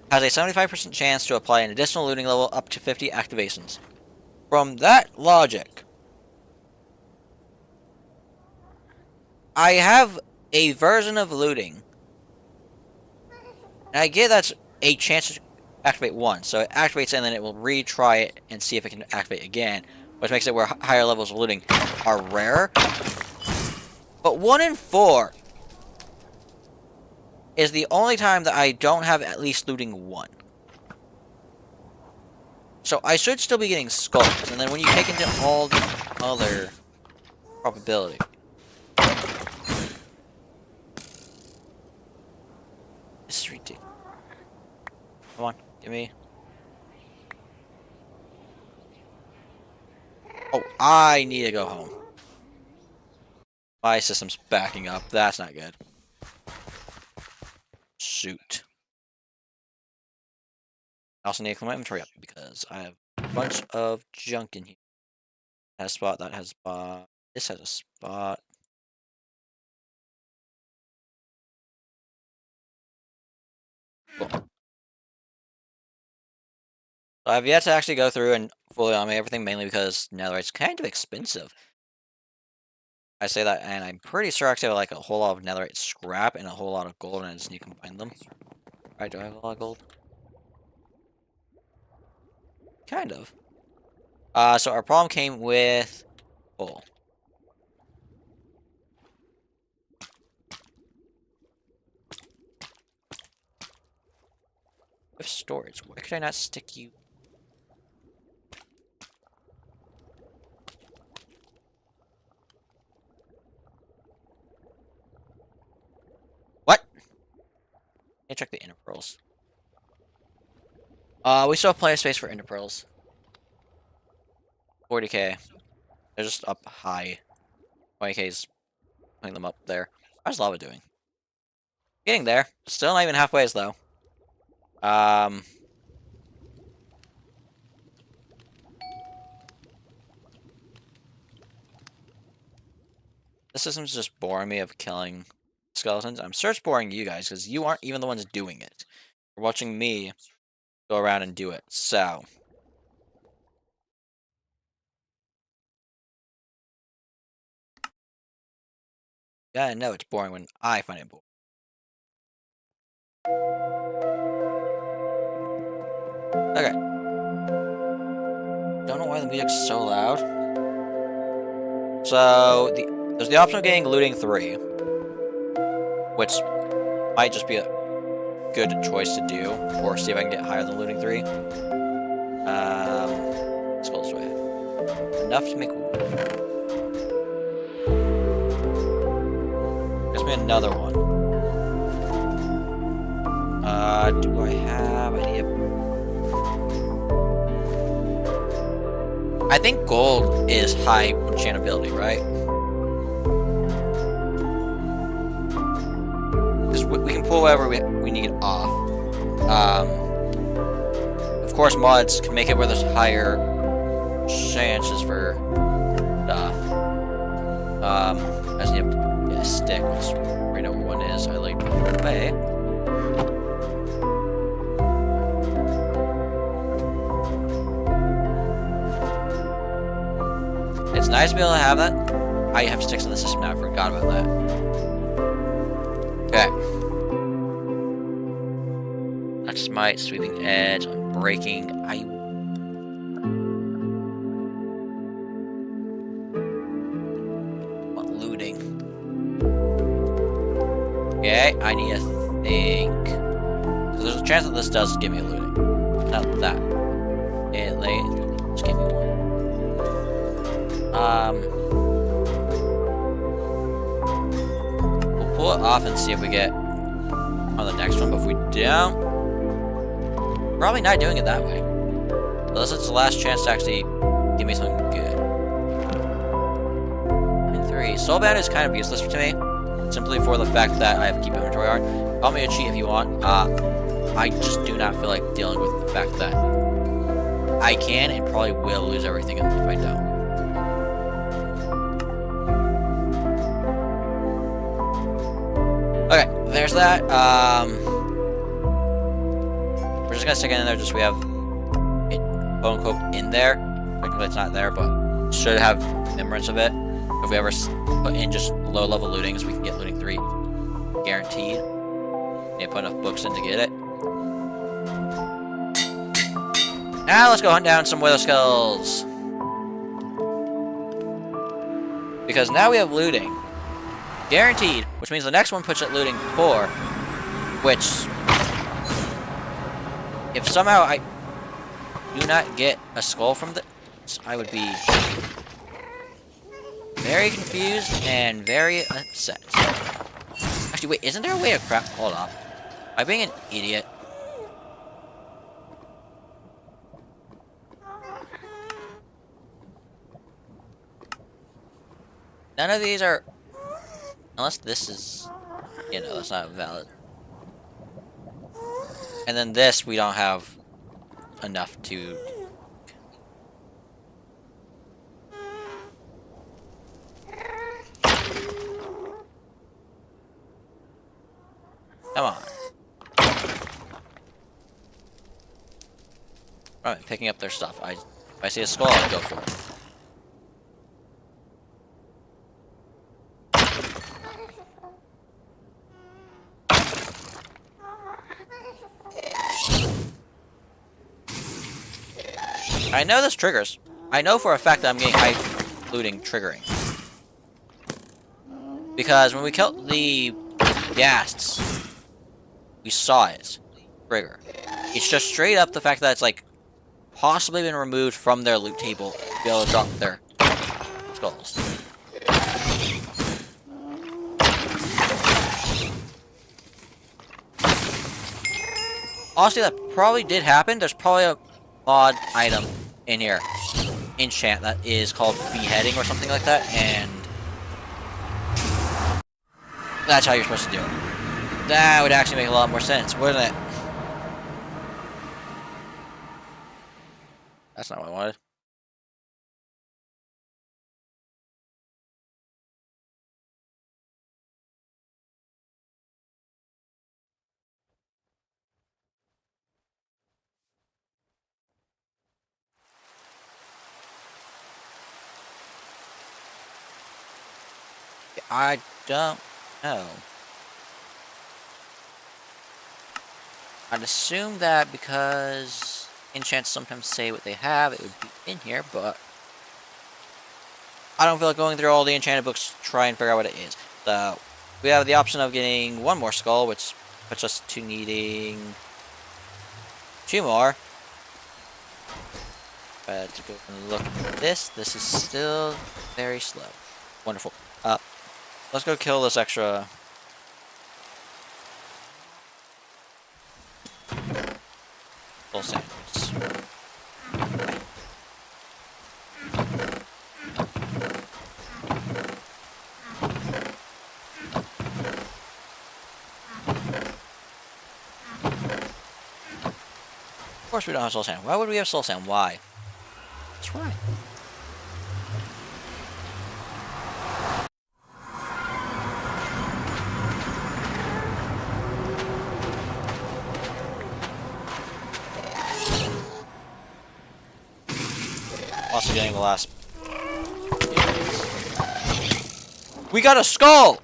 has a 75% chance to apply an additional looting level up to 50 activations. From that logic, I have a version of looting. And I get that's a chance to activate once, so it activates and then it will retry it and see if it can activate again, which makes it where higher levels of looting are rare. But 1 in 4 is the only time that I don't have at least looting 1. So I should still be getting skulls, and then when you take into all the other probability. This is ridiculous. Come on, give me. Oh, I need to go home. My system's backing up. That's not good. Shoot. I also need to clean my inventory up because I have a bunch of junk in here. That has a spot, that has a spot. This has a spot. Cool. So I've yet to actually go through and fully automate everything, mainly because netherite's kind of expensive. I say that, and I'm pretty sure I actually have like a whole lot of netherite scrap and a whole lot of gold, and I just need to combine them. Alright, do I have a lot of gold? Kind of. So our problem came with coal. With storage, why could I not stick you? What? Let me check the ender pearls. We still have plenty of space for ender pearls. 40k. They're just up high. 20k's putting them up there. How's lava doing? Getting there. Still not even halfway though. This system's just boring me of killing skeletons. I'm search boring you guys because you aren't even the ones doing it. You're watching me go around and do it. So. Yeah, I know it's boring when I find it boring. Okay. Don't know why the music's so loud. So, there's the option of getting looting 3. Which might just be a good choice to do. Or see if I can get higher than looting 3. Let's go this way. Enough to make... There's me another one. Do I have... I think gold is high enchantability, right? Because we can pull whatever we need off. Of course, mods can make it where there's higher chances for stuff. I just need to get a stick, which right now one is. I like to put it away. It's nice to be able to have that. I have sticks in the system now. I forgot about that. Okay. That's my sweeping edge. I'm breaking. I want looting. Okay, I need to think. So there's a chance that this does give me a looting. Not that. Just give me one. We'll pull it off and see if we get on the next one, but if we don't, probably not doing it that way. Unless it's the last chance to actually give me something good. And 3. Soulbound is kind of useless to me, simply for the fact that I have keep inventory art. Call me a cheat if you want. I just do not feel like dealing with the fact that I can and probably will lose everything if I don't. Okay, there's that. We're just gonna stick it in there just so we have it quote unquote in there. Technically it's not there, but should have remembrance of it. If we ever put in just low level lootings, we can get looting 3 guaranteed. Need to put enough books in to get it. Now let's go hunt down some wither skulls. Because now we have looting. Guaranteed, which means the next one puts at looting 4, which, if somehow do not get a skull from this, I would be very confused and very upset. Actually, wait, isn't there a way to crap? Hold up. Am I being an idiot? None of these are... Unless this is... You know, that's not valid. And then this, we don't have enough to... Come on. Alright, picking up their stuff. If I see a skull, I'll go for it. I know this triggers. I know for a fact that I'm getting high looting triggering. Because when we killed the ghasts, we saw it trigger. It's just straight up the fact that it's like possibly been removed from their loot table to be able to drop their skulls. Honestly, that probably did happen. There's probably a mod item in here, enchant, that is called beheading or something like that, and that's how you're supposed to do it. That would actually make a lot more sense, wouldn't it? That's not what I wanted. I don't know. I'd assume that because enchants sometimes say what they have, it would be in here, but I don't feel like going through all the enchanted books to try and figure out what it is. So we have the option of getting one more skull, which puts us to needing 2 more. But to go and look at this is still very slow. Wonderful. Let's go kill this extra soul sandwiches. Of course we don't have soul sand. Why would we have soul sand? Why? That's right. Also getting the last. We got a skull!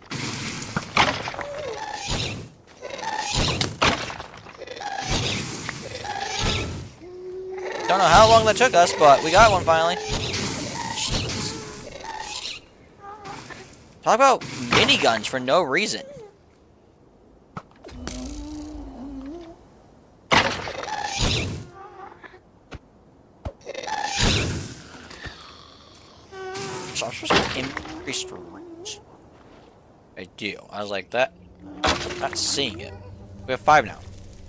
Don't know how long that took us, but we got one finally. Talk about miniguns for no reason. So I'm supposed to increase reach. I do. I was like that. Not seeing it. We have 5 now.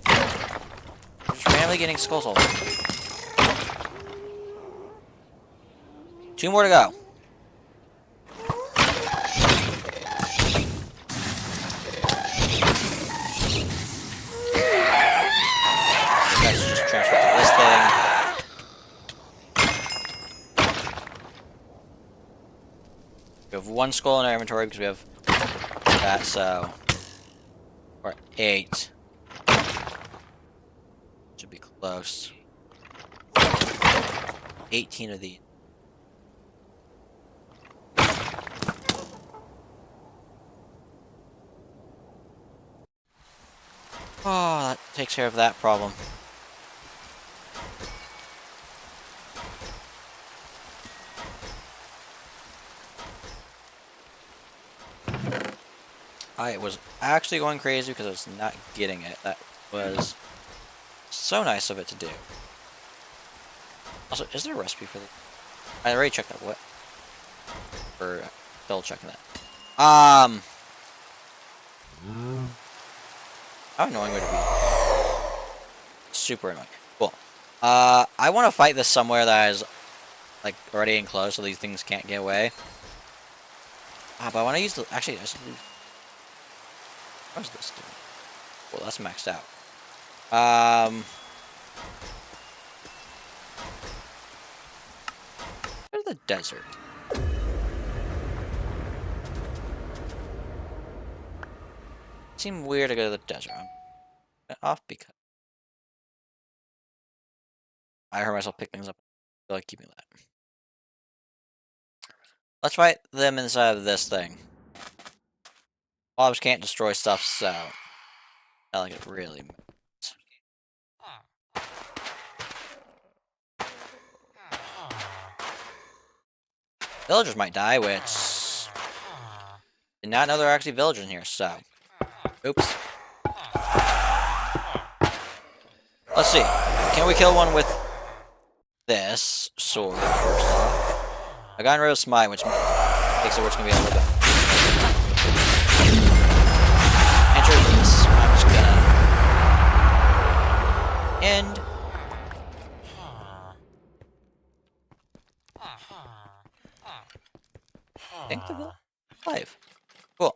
We're just randomly getting skulls all over. 2 more to go. Let's just transfer to this thing. We have 1 skull in our inventory because we have that, so we're at 8. Should be close. 18 of these. Oh, that takes care of that problem. I was actually going crazy because I was not getting it. That was so nice of it to do. Also, is there a recipe for this? I already checked that. What? For double checking that. How annoying would it be? Super annoying. Cool. I want to fight this somewhere that is like already enclosed, so these things can't get away. But I want to use the. Actually, what's this doing? Well, that's maxed out. Go to the desert. Seems weird to go to the desert. I'm off because I heard myself pick things up. I feel like keeping that. Let's fight them inside of this thing. Mobs can't destroy stuff, so not like it really matters. Villagers might die, which did not know there are actually villagers in here, so oops. Let's see. Can we kill one with this sword first off? I got rid of smite, which makes it where it's gonna be a little bit. Enter this. I'm just gonna end. Think of it. 5. Cool.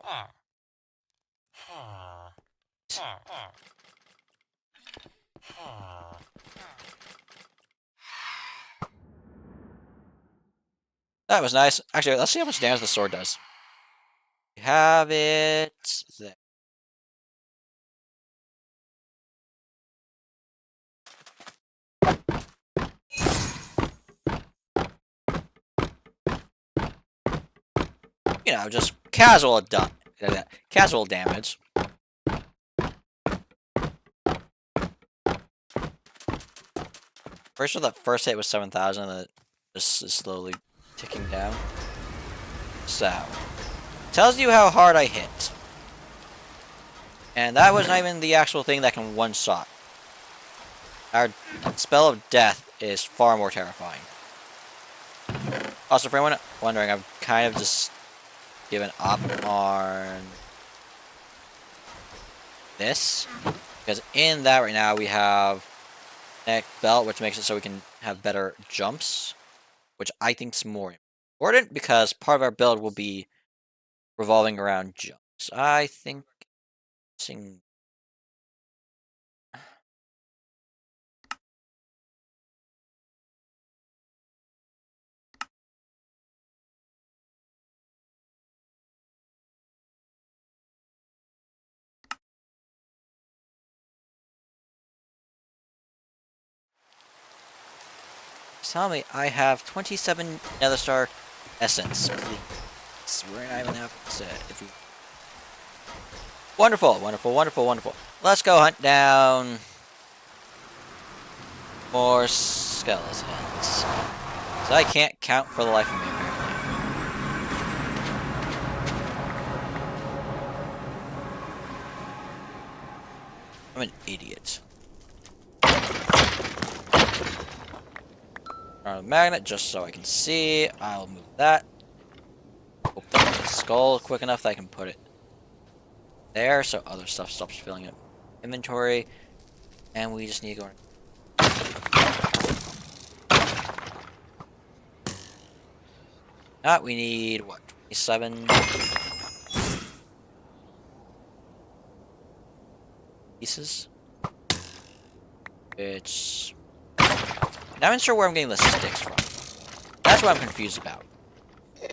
That was nice. Actually, let's see how much damage the sword does. We have it there. You know, just casual damage. Pretty sure that first hit was 7,000, and it just is slowly ticking down. So, tells you how hard I hit. And that was not even the actual thing that can one-shot. Our spell of death is far more terrifying. Also, for anyone wondering, I've kind of just given up on this. Because in that right now we have neck belt, which makes it so we can have better jumps. Which I think is more important because part of our build will be revolving around jumps. I think tell me I have 27 Nether Star Essence, please. We're not even have to if we. Wonderful, wonderful, wonderful, wonderful. Let's go hunt down more skeletons. So I can't count for the life of me, apparently. I'm an idiot. On a magnet, just so I can see. I'll move that. Open the skull quick enough that I can put it there, so other stuff stops filling up inventory. And we just need to go. We need what? 27 pieces. It's. Not even sure where I'm getting the sticks from. That's what I'm confused about.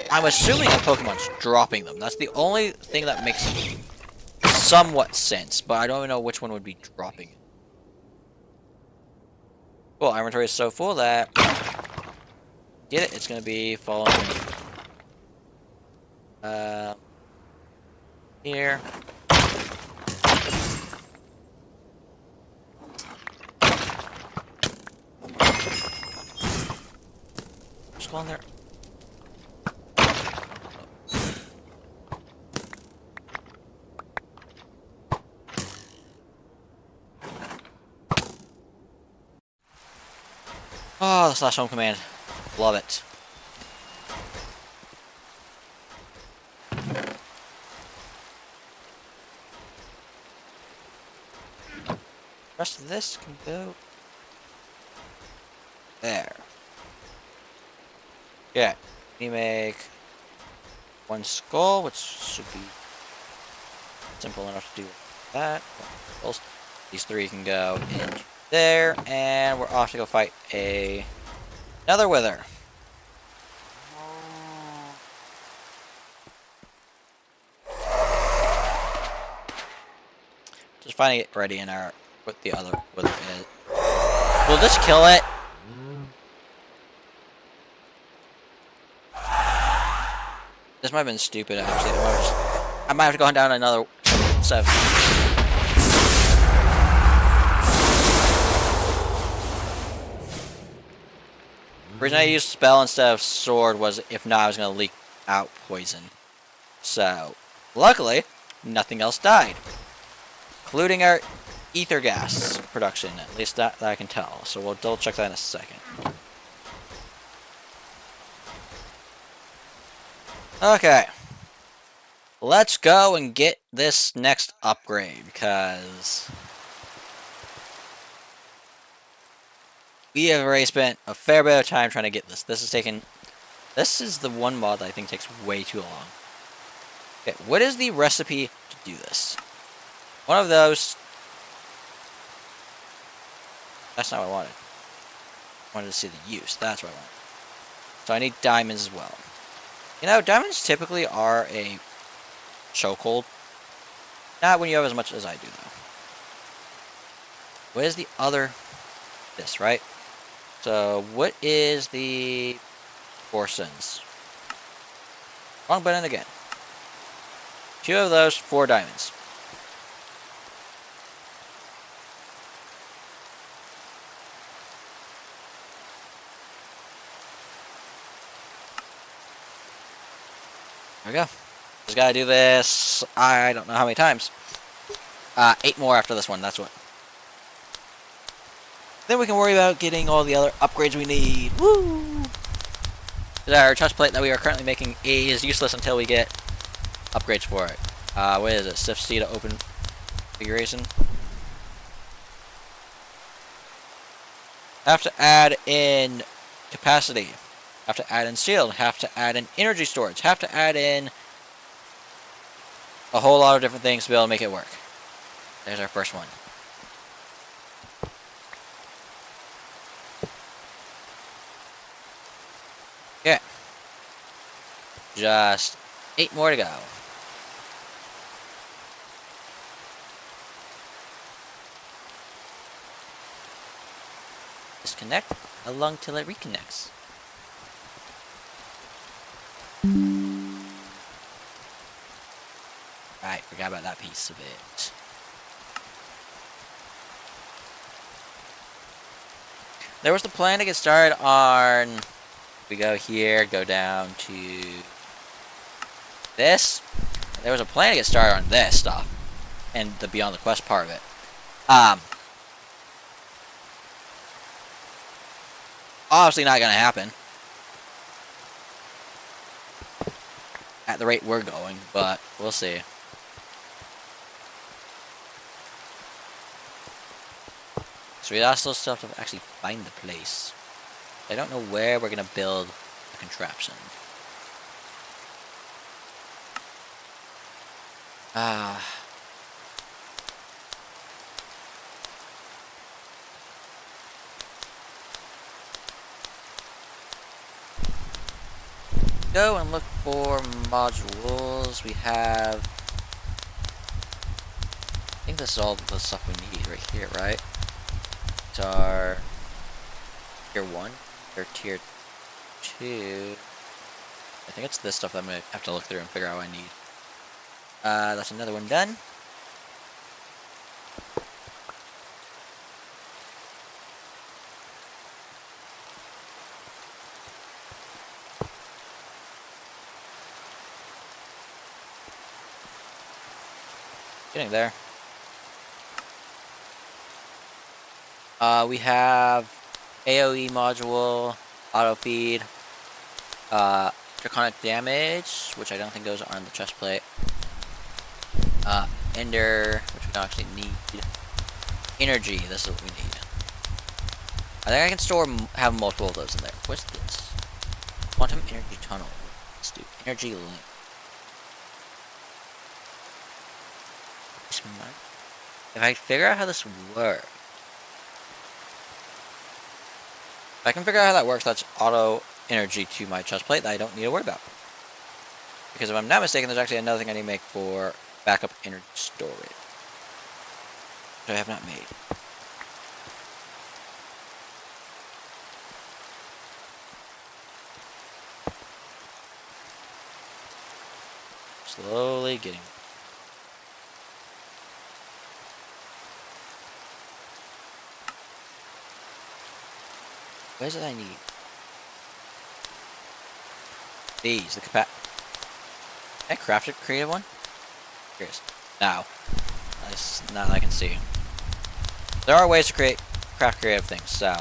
I'm assuming a Pokemon's dropping them. That's the only thing that makes somewhat sense, but I don't even know which one would be dropping it. Well, our inventory is so full that get it. It's gonna be following here. Just go on there. Oh, the slash home command. Love it. The rest of this can go there. Yeah. We make one skull, which should be simple enough to do that. These three can go in there, and we're off to go fight another wither. Just finding it ready in our what the other wither is. Will this kill it? This might have been stupid actually. I might have to go down another 7. The reason I used spell instead of sword was if not I was going to leak out poison. So, luckily, nothing else died. Including our ether gas production, at least that I can tell. So we'll double check that in a second. Okay. Let's go and get this next upgrade, because we have already spent a fair bit of time trying to get this. This is the one mod that I think takes way too long. Okay, what is the recipe to do this? One of those. That's not what I wanted. I wanted to see the use. That's what I wanted. So I need diamonds as well. You know, diamonds typically are a chokehold. Not when you have as much as I do, though. What is the other? This, right? So, what is the 4 sins? Wrong button again. 2 of those, 4 diamonds. There we go. Just gotta do this, I don't know how many times. 8 more after this one, that's what. Then we can worry about getting all the other upgrades we need. Woo! Our chest plate that we are currently making is useless until we get upgrades for it. What is it? Shift C to open configuration. Have to add in capacity. Have to add in shield. Have to add in energy storage. Have to add in a whole lot of different things to be able to make it work. There's our first one. Okay. Just 8 more to go. Disconnect along till it reconnects. Right, forgot about that piece of it. There was the plan to get started on. We go here, go down to this. There was a plan to get started on this stuff and the Beyond the Quest part of it. Obviously not gonna happen at the rate we're going, but we'll see. So we also still have to actually find the place. I don't know where we're gonna build a contraption. Go and look for modules. We have. I think this is all the stuff we need right here, right? It's our tier 1 or tier 2. I think it's this stuff that I'm gonna have to look through and figure out what I need. That's another one done. Getting there. We have AoE module, auto feed, Draconic damage, which I don't think goes on the chest plate. Ender, which we don't actually need. Energy, this is what we need. I think I can have multiple of those in there. What's this? Quantum energy tunnel. Let's do energy link. If I figure out how this works. If I can figure out how that works, that's auto energy to my chest plate that I don't need to worry about. Because if I'm not mistaken, there's actually another thing I need to make for backup energy storage. Which I have not made. Slowly getting. What is it I need? These, the Can I craft a creative one? Curious. Now. Now that I can see. There are ways to craft creative things, so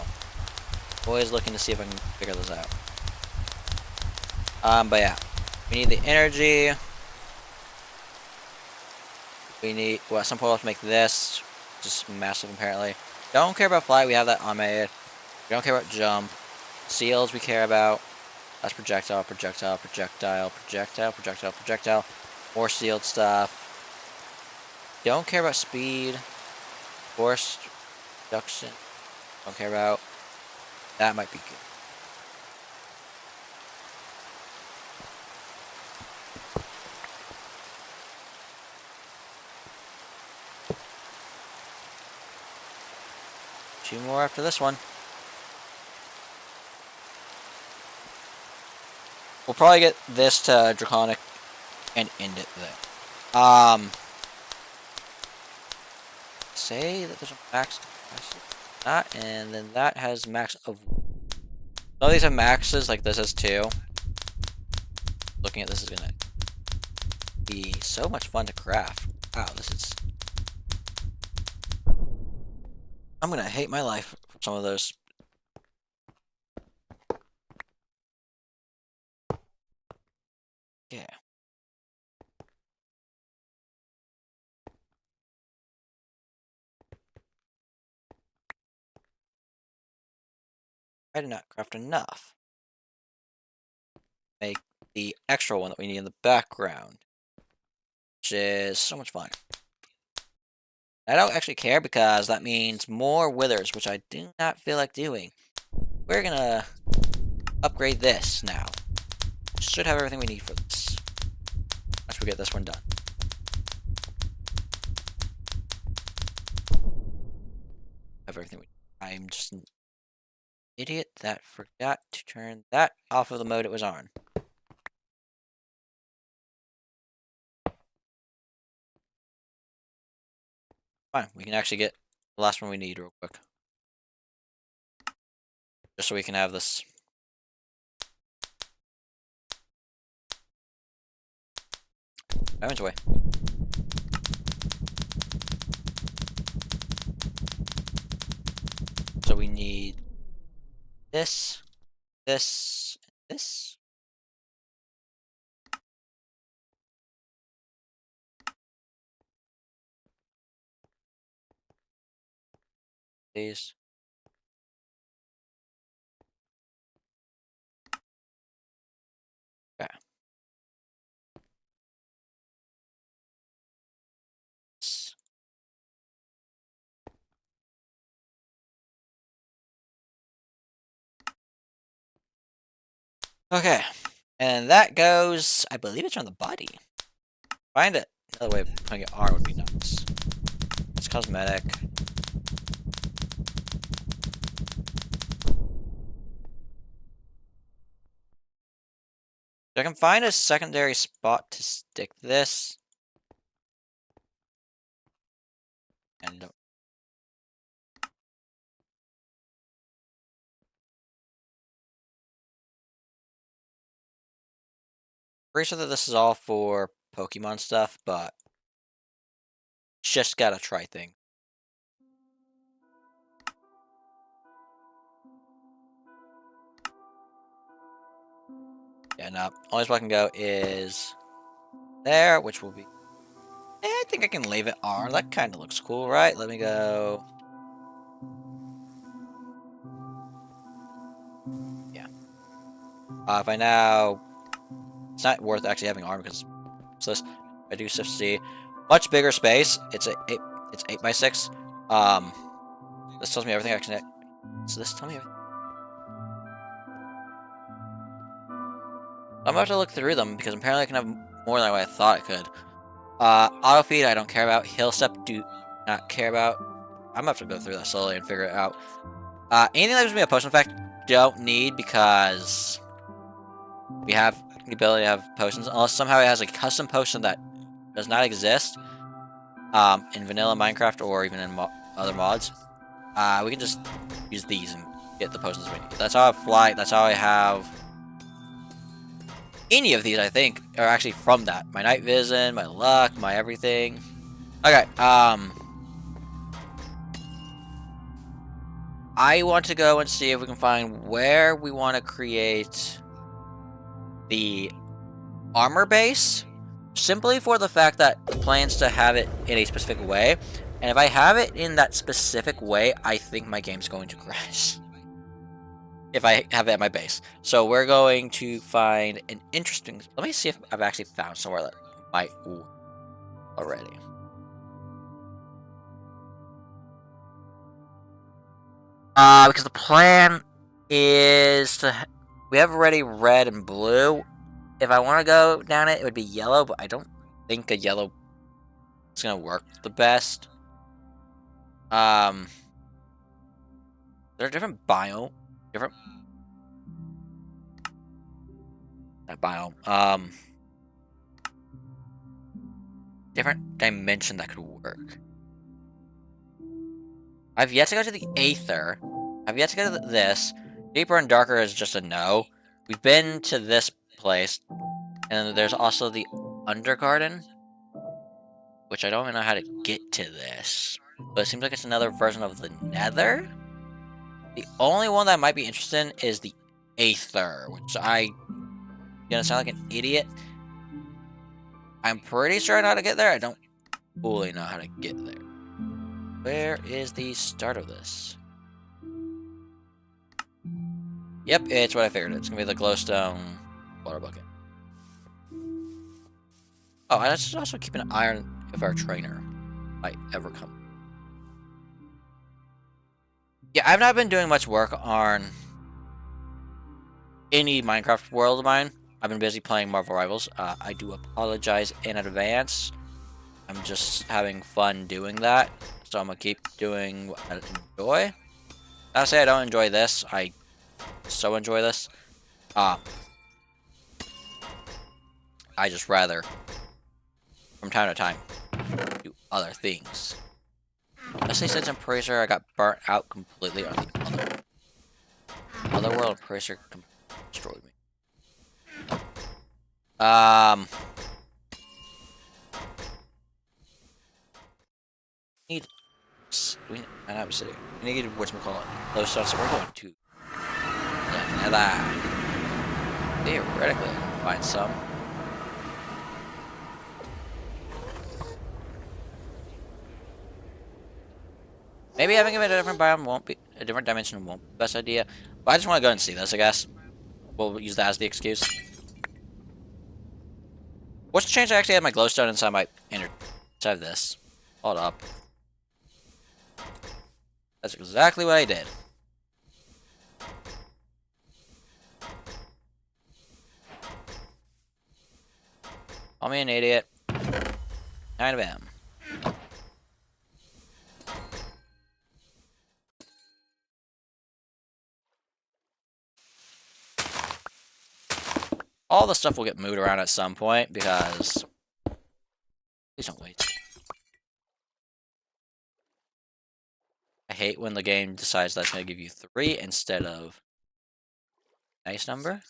always looking to see if I can figure those out. But yeah. We need the energy. We need some portals to make this. Just massive apparently. Don't care about fly, we have that on made. We don't care about jump. Seals we care about. That's projectile, projectile, projectile, projectile, projectile, projectile. More sealed stuff. Don't care about speed. Force reduction. Don't care about. That might be good. Two more after this one. We'll probably get this to Draconic and end it there. Say that there's a max capacity. That, and then that has max of. All these have maxes, like this has 2. Looking at this is gonna be so much fun to craft. Wow, this is. I'm gonna hate my life for some of those. Yeah. I did not craft enough. Make the extra one that we need in the background. Which is so much fun. I don't actually care because that means more withers, which I do not feel like doing. We're gonna upgrade this now. Should have everything we need for this. Once we get this one done. Have everything we need. I'm just an idiot that forgot to turn that off of the mode it was on. Fine, we can actually get the last one we need real quick. Just so we can have this. Diamond's away. So we need this, this, and this. These. Okay. Okay. And that goes, I believe it's on the body. Find it. Another way of putting it on would be nice. It's cosmetic. I can find a secondary spot to stick this. And pretty sure that this is all for Pokemon stuff, but just gotta try things. Yeah, no. Only spot I can go is there, which will be... I think I can leave it R. That kind of looks cool, right? Let me go... Yeah. If I now... It's not worth actually having arm because... So this, I do Shift C. Much bigger space. It's a 8. It's 8 by 6. This tells me everything I can... So this tells me everything. I'm about to look through them because apparently I can have more than what I thought I could. Auto feed I don't care about. Hill step do not care about. I'm gonna have to go through that slowly and figure it out. Anything that gives me a potion effect, don't need because we have the ability to have potions. Unless somehow it has a custom potion that does not exist in vanilla Minecraft or even in other mods. We can just use these and get the potions we need. That's how I have flight. That's how I have any of these. I think are actually from that. My night vision, my luck, my everything. Okay. I want to go and see if we can find where we want to create the armor base, simply for the fact that the plans to have it in a specific way, and if I have it in that specific way, I think my game's going to crash if I have it at my base. So we're going to find an interesting... Let me see if I've actually found somewhere that might work already. Because the plan is to... We have already red and blue. If I want to go down it, it would be yellow, but I don't think a yellow is going to work the best. There are different biome. Different... That biome. Different dimension that could work. I've yet to go to the Aether. I've yet to go to this. Deeper and Darker is just a no. We've been to this place. And then there's also the Undergarden, which I don't even know how to get to this. But it seems like it's another version of the Nether. The only one that I might be interested in is the Aether, which gonna sound like an idiot. I'm pretty sure I know how to get there. I don't fully know how to get there. Where is the start of this? Yep, it's what I figured. It's gonna be the glowstone water bucket. Oh, and I should also keep an eye on if our trainer might ever come. Yeah, I've not been doing much work on any Minecraft world of mine. I've been busy playing Marvel Rivals. I do apologize in advance. I'm just having fun doing that. So I'm gonna keep doing what I enjoy. Not to say I don't enjoy this. I so enjoy this. I just rather, from time to time, do other things. Let's say since I'm pretty sure I got burnt out completely on the other world, I'm pretty sure destroyed me. Need I have a city. We need whatchamacallit. Those stuff, so we're going to that. Theoretically I can find some. Maybe having a different biome won't be a different dimension won't be the best idea. But I just want to go and see this, I guess. We'll use that as the excuse. What's the chance I actually have my glowstone inside my inside of this? Hold up. That's exactly what I did. Call me an idiot. Kind of am. All the stuff will get moved around at some point because... Please don't wait. I hate when the game decides that's going to give you 3 instead of a nice number.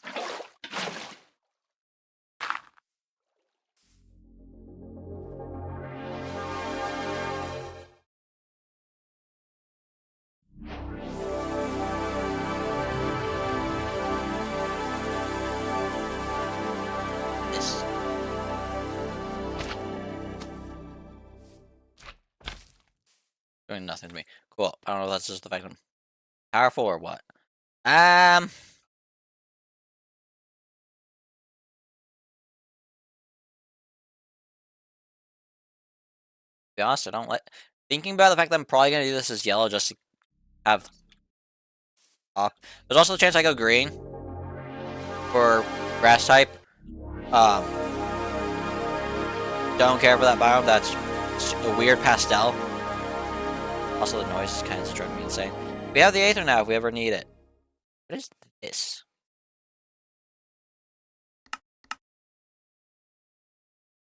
doing nothing to me. Cool. I don't know if that's just the fact I'm powerful or what. Um, to be honest, I don't like thinking about the fact that I'm probably gonna do this as yellow just to have up. There's also the chance I go green for grass type. Um, don't care for that biome. That's a weird pastel. Also, the noise is kind of driving me insane. We have the Aether now if we ever need it. What is this?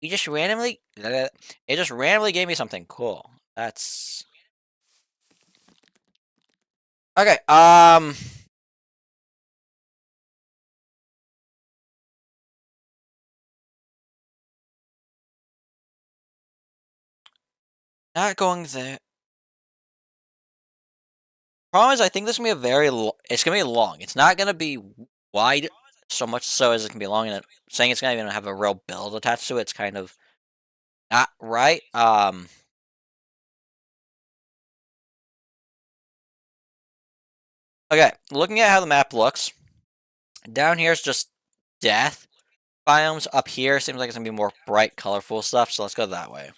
He just randomly... It just randomly gave me something cool. That's... Okay, not going there. Problem is, I think this is gonna be a very... It's gonna be long. It's not gonna be wide so much so as it can be long, and saying it's gonna even have a real build attached to it, it's kind of not right. Okay, looking at how the map looks, down here is just death biomes. Up here seems like it's gonna be more bright, colorful stuff, so let's go that way.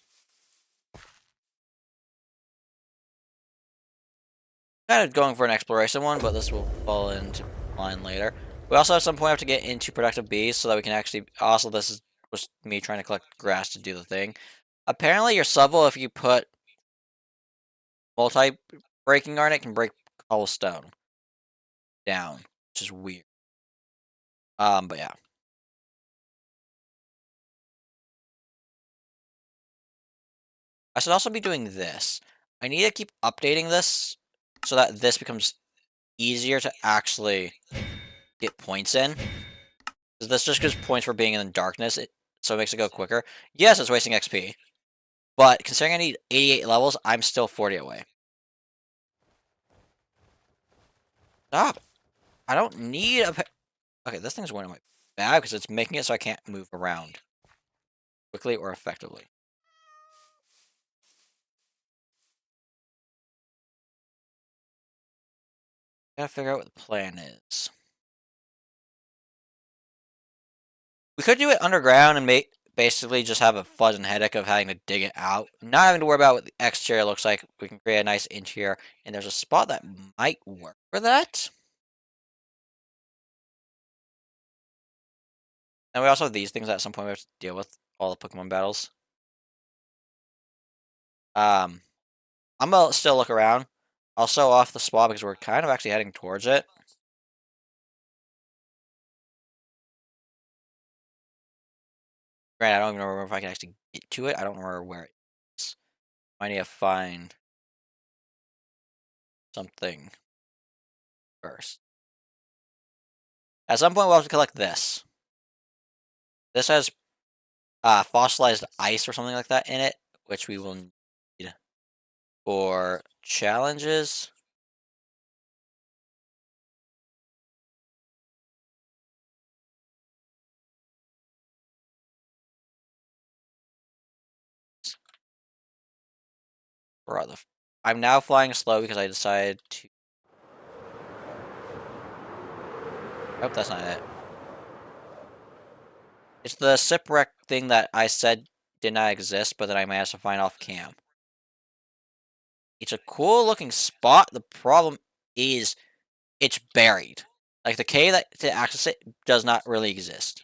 Kind of going for an exploration one, but this will fall into line later. We also at some point have to get into productive bees so that we can actually... Also, this is was me trying to collect grass to do the thing. Apparently, your shovel, if you put multi-breaking on it, can break cobblestone down, which is weird. But yeah. I should also be doing this. I need to keep updating this so that this becomes easier to actually get points in. This just gives points for being in the darkness, so it makes it go quicker. Yes, it's wasting XP. But considering I need 88 levels, I'm still 40 away. Stop! I don't need a... Okay, this thing's going to my bag because it's making it so I can't move around quickly or effectively. Gotta figure out what the plan is. We could do it underground and basically just have a fuzz and headache of having to dig it out. Not having to worry about what the exterior looks like. We can create a nice interior, and there's a spot that might work for that. And we also have these things that at some point we have to deal with all the Pokemon battles. I'm gonna still look around. I'll show off the spot because we're kind of actually heading towards it. Granted, I don't even remember if I can actually get to it. I don't remember where it is. I need to find something first. At some point, we'll have to collect this. This has fossilized ice or something like that in it, which we will need for challenges. Brother, I'm now flying slow because I decided to... I hope that's not it. It's the shipwreck thing that I said did not exist, but that I managed to find off cam. It's a cool looking spot. The problem is it's buried. Like the cave that to access it does not really exist.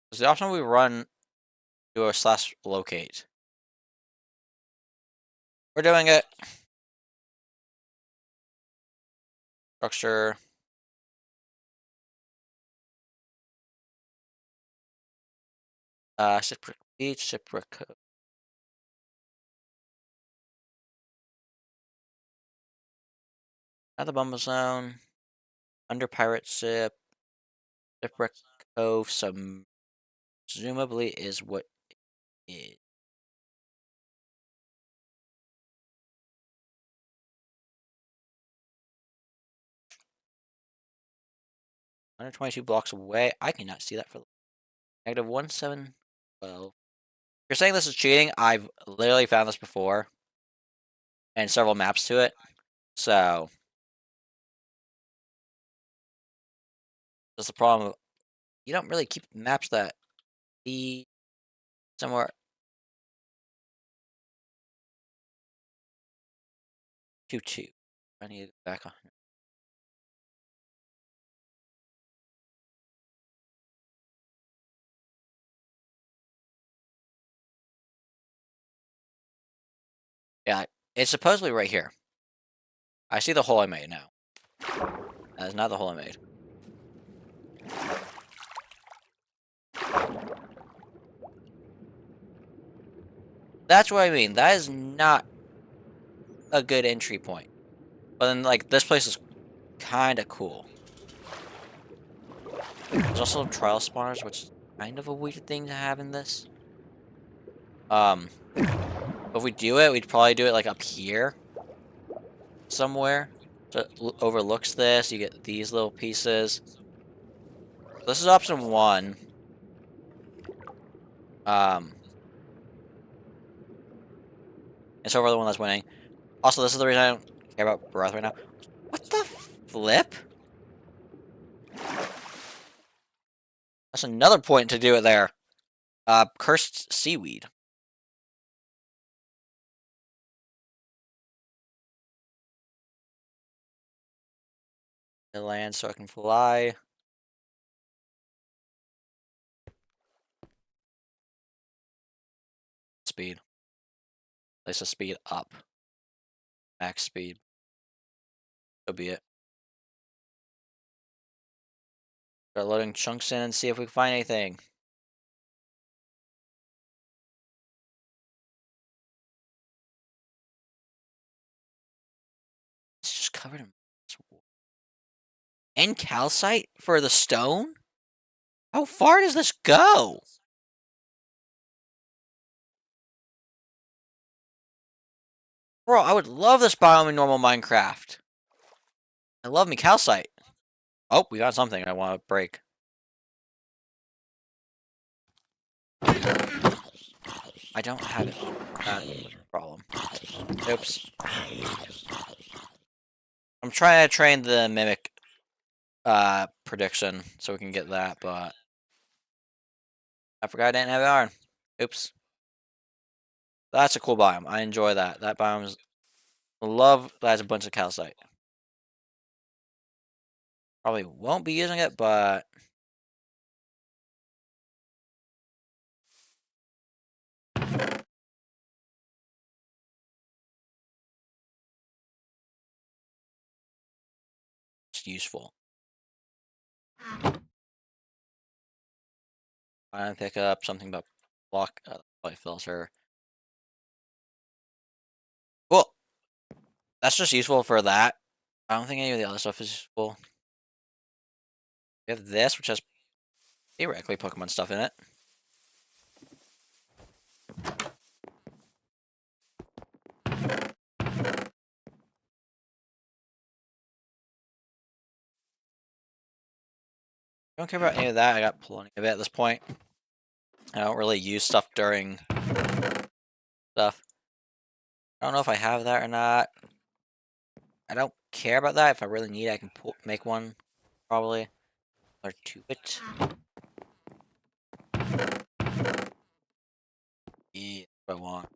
It's the option we run to a slash locate. We're doing it. Structure. Shipwreck beach, shipwreck cove. Not the Bumble Zone. Under pirate ship. Shipwreck cove. Some presumably is what it is. 122 blocks away. I cannot see that for negative 1712. You're saying this is cheating? I've literally found this before and several maps to it. So that's the problem. You don't really keep maps that be somewhere 2-2. I need to go back on. Yeah, it's supposedly right here. I see the hole I made now. That is not the hole I made. That's what I mean. That is not a good entry point. But then, like, this place is kind of cool. There's also trial spawners, which is kind of a weird thing to have in this. If we do it, we'd probably do it, like, up here. Somewhere. So it overlooks this. You get these little pieces. This is option 1. It's over the one that's winning. Also, this is the reason I don't care about breath right now. What the flip? That's another point to do it there. Cursed seaweed. I land so I can fly. Speed. Place the speed up. Max speed. So be it. Start loading chunks in and see if we can find anything. It's just covered in... And calcite for the stone? How far does this go? Bro, I would love this biome in normal Minecraft. I love me calcite. Oh, we got something I want to break. I don't have it. Problem. Oops. I'm trying to train the mimic prediction so we can get that, but I forgot I didn't have iron. Oops. That's a cool biome. I enjoy that. That biome's... Love that has a bunch of calcite. Probably won't be using it, but... it's useful. I pick up something about block light filter. Cool. That's just useful for that. I don't think any of the other stuff is useful. We have this, which has theoretically Pokemon stuff in it. I don't care about any of that. I got plenty of it at this point. I don't really use stuff during stuff. I don't know if I have that or not. I don't care about that. If I really need it, I can make one, probably. Or to it. Yeah, what I want.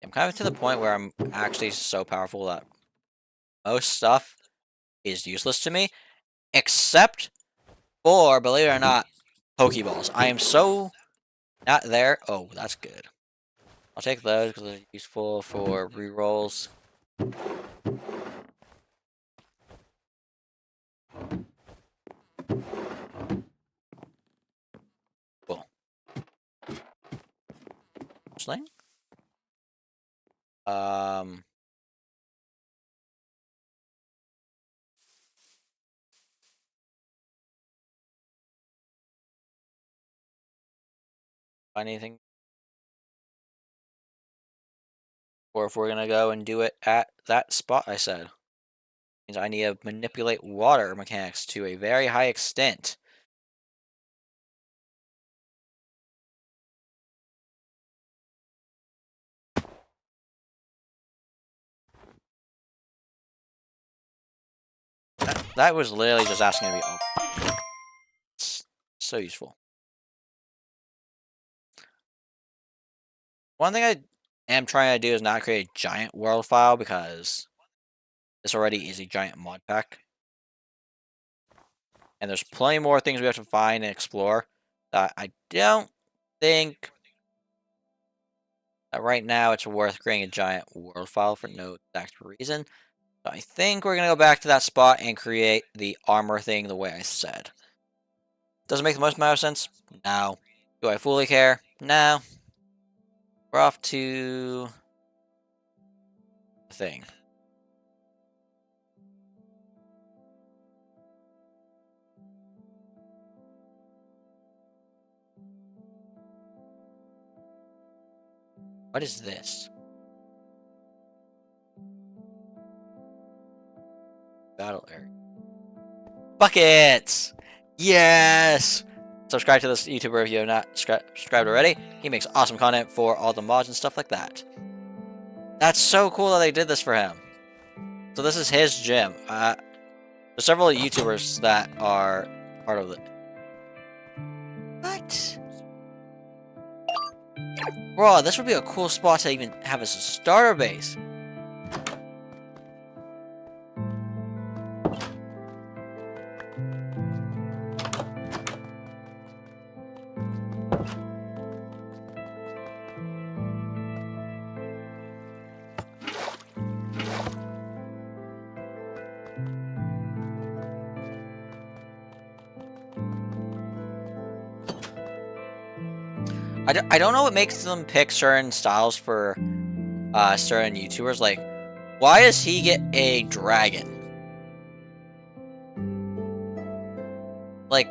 I'm kind of to the point where I'm actually so powerful that most stuff is useless to me, except for, believe it or not, Pokeballs. I am so not there. Oh, that's good. I'll take those because they're useful for rerolls. Cool. Sling? Find anything? Or if we're gonna go and do it at that spot I said. Means I need to manipulate water mechanics to a very high extent. That was literally just asking to be open. It's so useful. One thing I am trying to do is not create a giant world file because this already is a giant mod pack. And there's plenty more things we have to find and explore that I don't think that right now it's worth creating a giant world file for no exact reason. So I think we're going to go back to that spot and create the armor thing the way I said. Does it make the most amount of sense? No. Do I fully care? No. We're off to the thing. What is this? Battle area. Buckets! Yes! Subscribe to this YouTuber if you have not subscribed already. He makes awesome content for all the mods and stuff like that. That's so cool that they did this for him. So this is his gym. There's several YouTubers that are part of it. What? Bro, this would be a cool spot to even have as a starter base. I don't know what makes them pick certain styles for certain YouTubers. Like, why does he get a dragon? Like,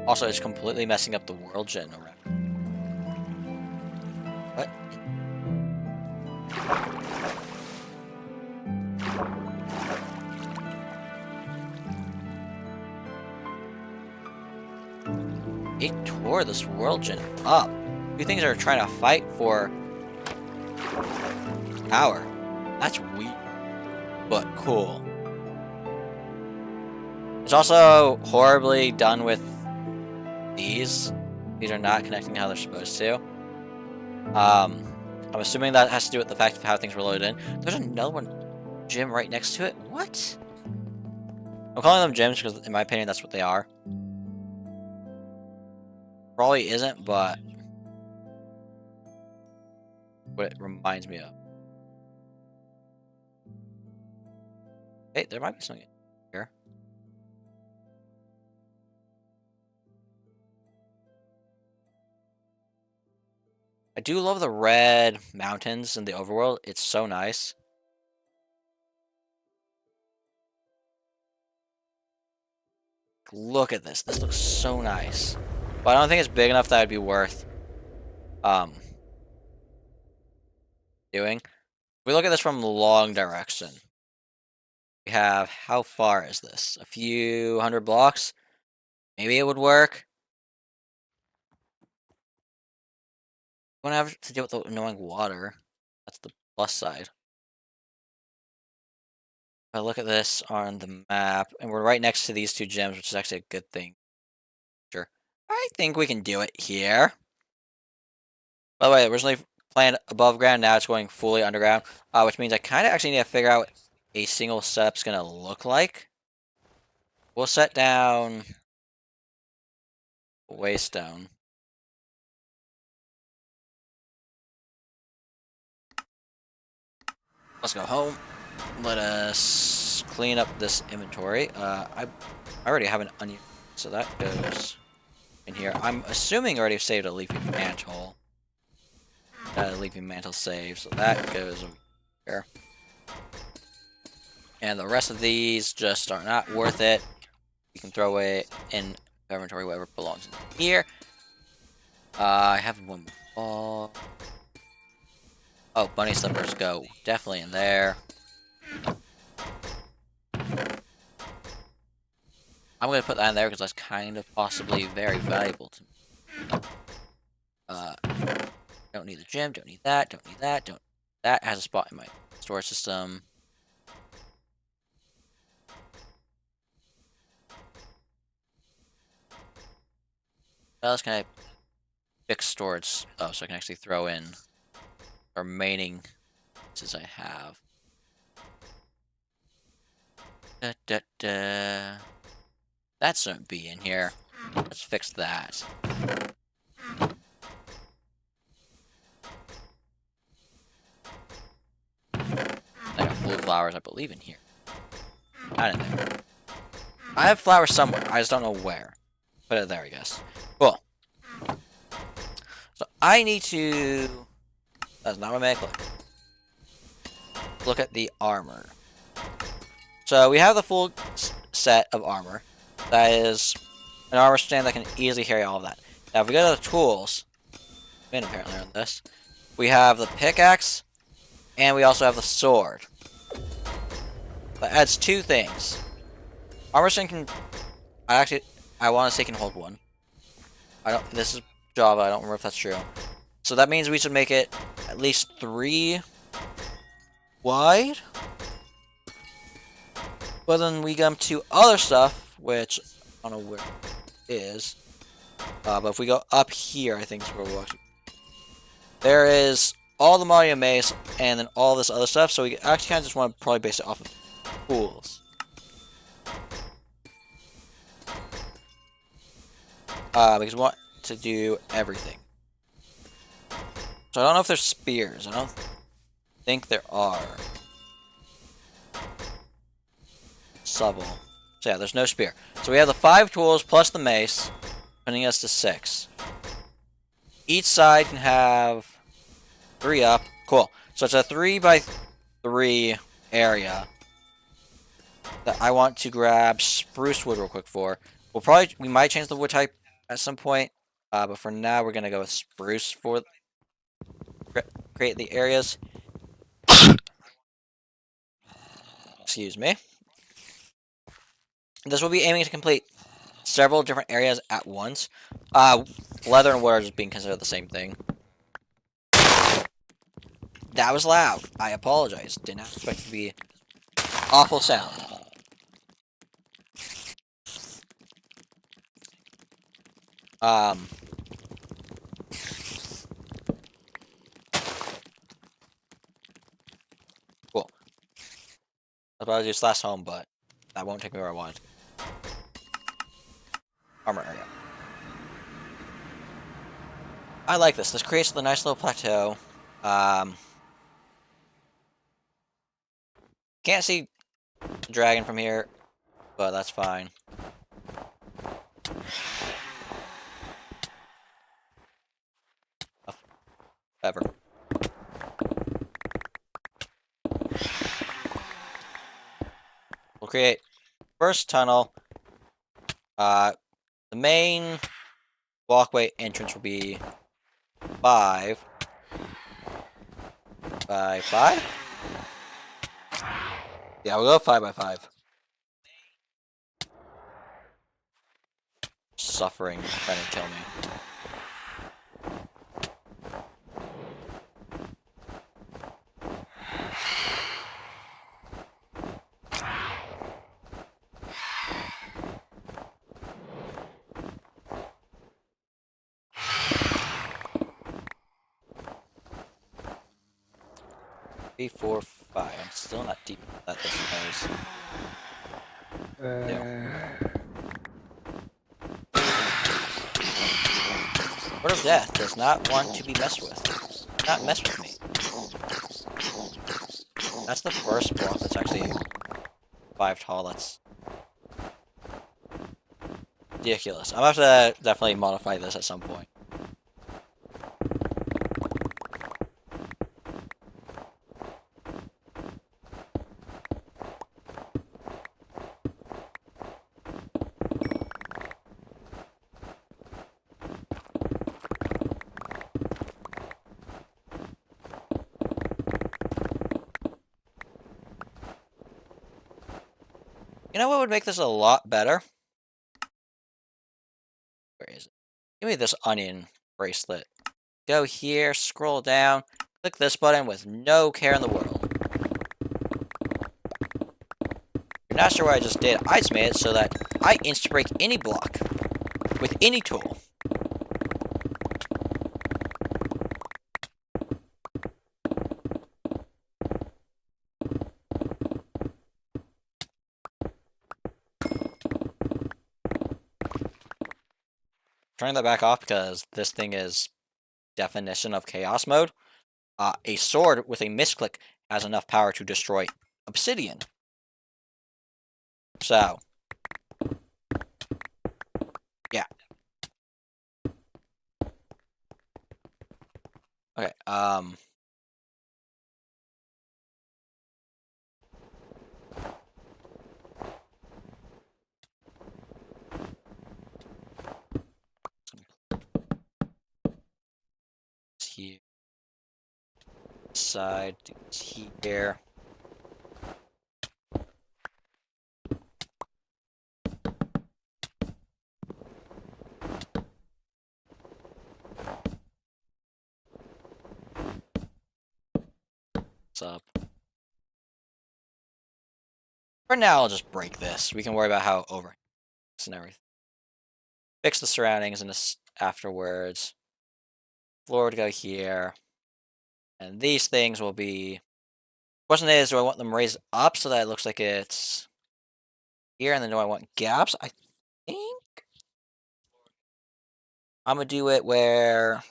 also it's completely messing up the world gen around. What? It tore this world gen up. Two things are trying to fight for power. That's weak, but cool. It's also horribly done with these. These are not connecting how they're supposed to. I'm assuming that has to do with the fact of how things were loaded in. There's another one, gym right next to it. What? I'm calling them gyms because, in my opinion, that's what they are. Probably isn't, but what it reminds me of. Hey, there might be something here. I do love the red mountains in the overworld. It's so nice. Look at this. This looks so nice. But I don't think it's big enough that it'd be worth doing. We look at this from the long direction. We have, how far is this? A few hundred blocks? Maybe it would work. We don't have to deal with the annoying water. That's the plus side. If I look at this on the map, and we're right next to these two gyms, which is actually a good thing. Sure. I think we can do it here. By the way, originally planned above ground, now it's going fully underground, which means I kind of actually need to figure out what a single setup's going to look like. We'll set down Waystone. Let's go home. Let us clean up this inventory. I already have an onion, so that goes in here. I'm assuming I already saved a leafy mantle. Leafy mantle save, so that goes over here. And the rest of these just are not worth it. You can throw away in inventory whatever belongs in here. I have one more. Oh, bunny slippers go definitely in there. I'm gonna put that in there because that's kind of possibly very valuable to me. Don't need the gym, don't need that, don't need that, don't. That has a spot in my storage system. What else can I fix storage? Oh, so I can actually throw in the remaining pieces I have. Da, da, da. That shouldn't be in here. Let's fix that. I got blue flowers, I believe, in here. Not in there. I have flowers somewhere. I just don't know where. Put it there, I guess. Cool. So I need to... That's not what I click. Look at the armor. So we have the full set of armor. That is an armor stand that can easily carry all of that. Now if we go to the tools, apparently on this, we have the pickaxe, and we also have the sword. That adds two things. Armor stand can... I want to say can hold one. This is Java, I don't remember if that's true. So that means we should make it at least 3 wide. But then we come to other stuff, which I don't know where it is. But if we go up here, I think is where we'll actually... There is all the Mario Maze, and then all this other stuff, so we actually kind of just want to probably base it off of tools. Because we want to do everything. So I don't know if there's spears. I don't think there are. Shovel. So yeah, there's no spear. So we have the 5 tools plus the mace, putting us to 6. Each side can have 3 up. Cool. So it's a 3x3 area that I want to grab spruce wood real quick for. We might change the wood type at some point, but for now we're gonna go with spruce for create the areas. Excuse me. This will be aiming to complete several different areas at once. Leather and wood are just being considered the same thing. That was loud. I apologize. Did not expect it to be awful sound. Cool. I'll probably do slash home, but that won't take me where I want. Armor area. I like this. This creates the nice little plateau. Can't see the dragon from here, but that's fine. Ever. We'll create first tunnel. The main walkway entrance will be 5 by 5. Yeah, we'll go 5 by 5. Suffering, trying to kill me. Three, 4, 5. I'm still not deep at this place. Word of Death does not want to be messed with. Not mess with me. That's the first block that's actually 5 tall. That's ridiculous. I'm gonna have to definitely modify this at some point. You know what would make this a lot better? Give me this onion bracelet. Go here, scroll down, click this button with no care in the world. You're not sure what I just did. I just made it so that I insta-break any block with any tool. Turning that back off because this thing is definition of chaos mode. A sword with a misclick has enough power to destroy obsidian. So, yeah. Okay, here. Side, do this here. What's up? For now, I'll just break this. We can worry about how over and everything. Fix the surroundings and this afterwards. Floor would go here. And these things will be... Question is, do I want them raised up so that it looks like it's here? And then do I want gaps? I think I'm going to do it where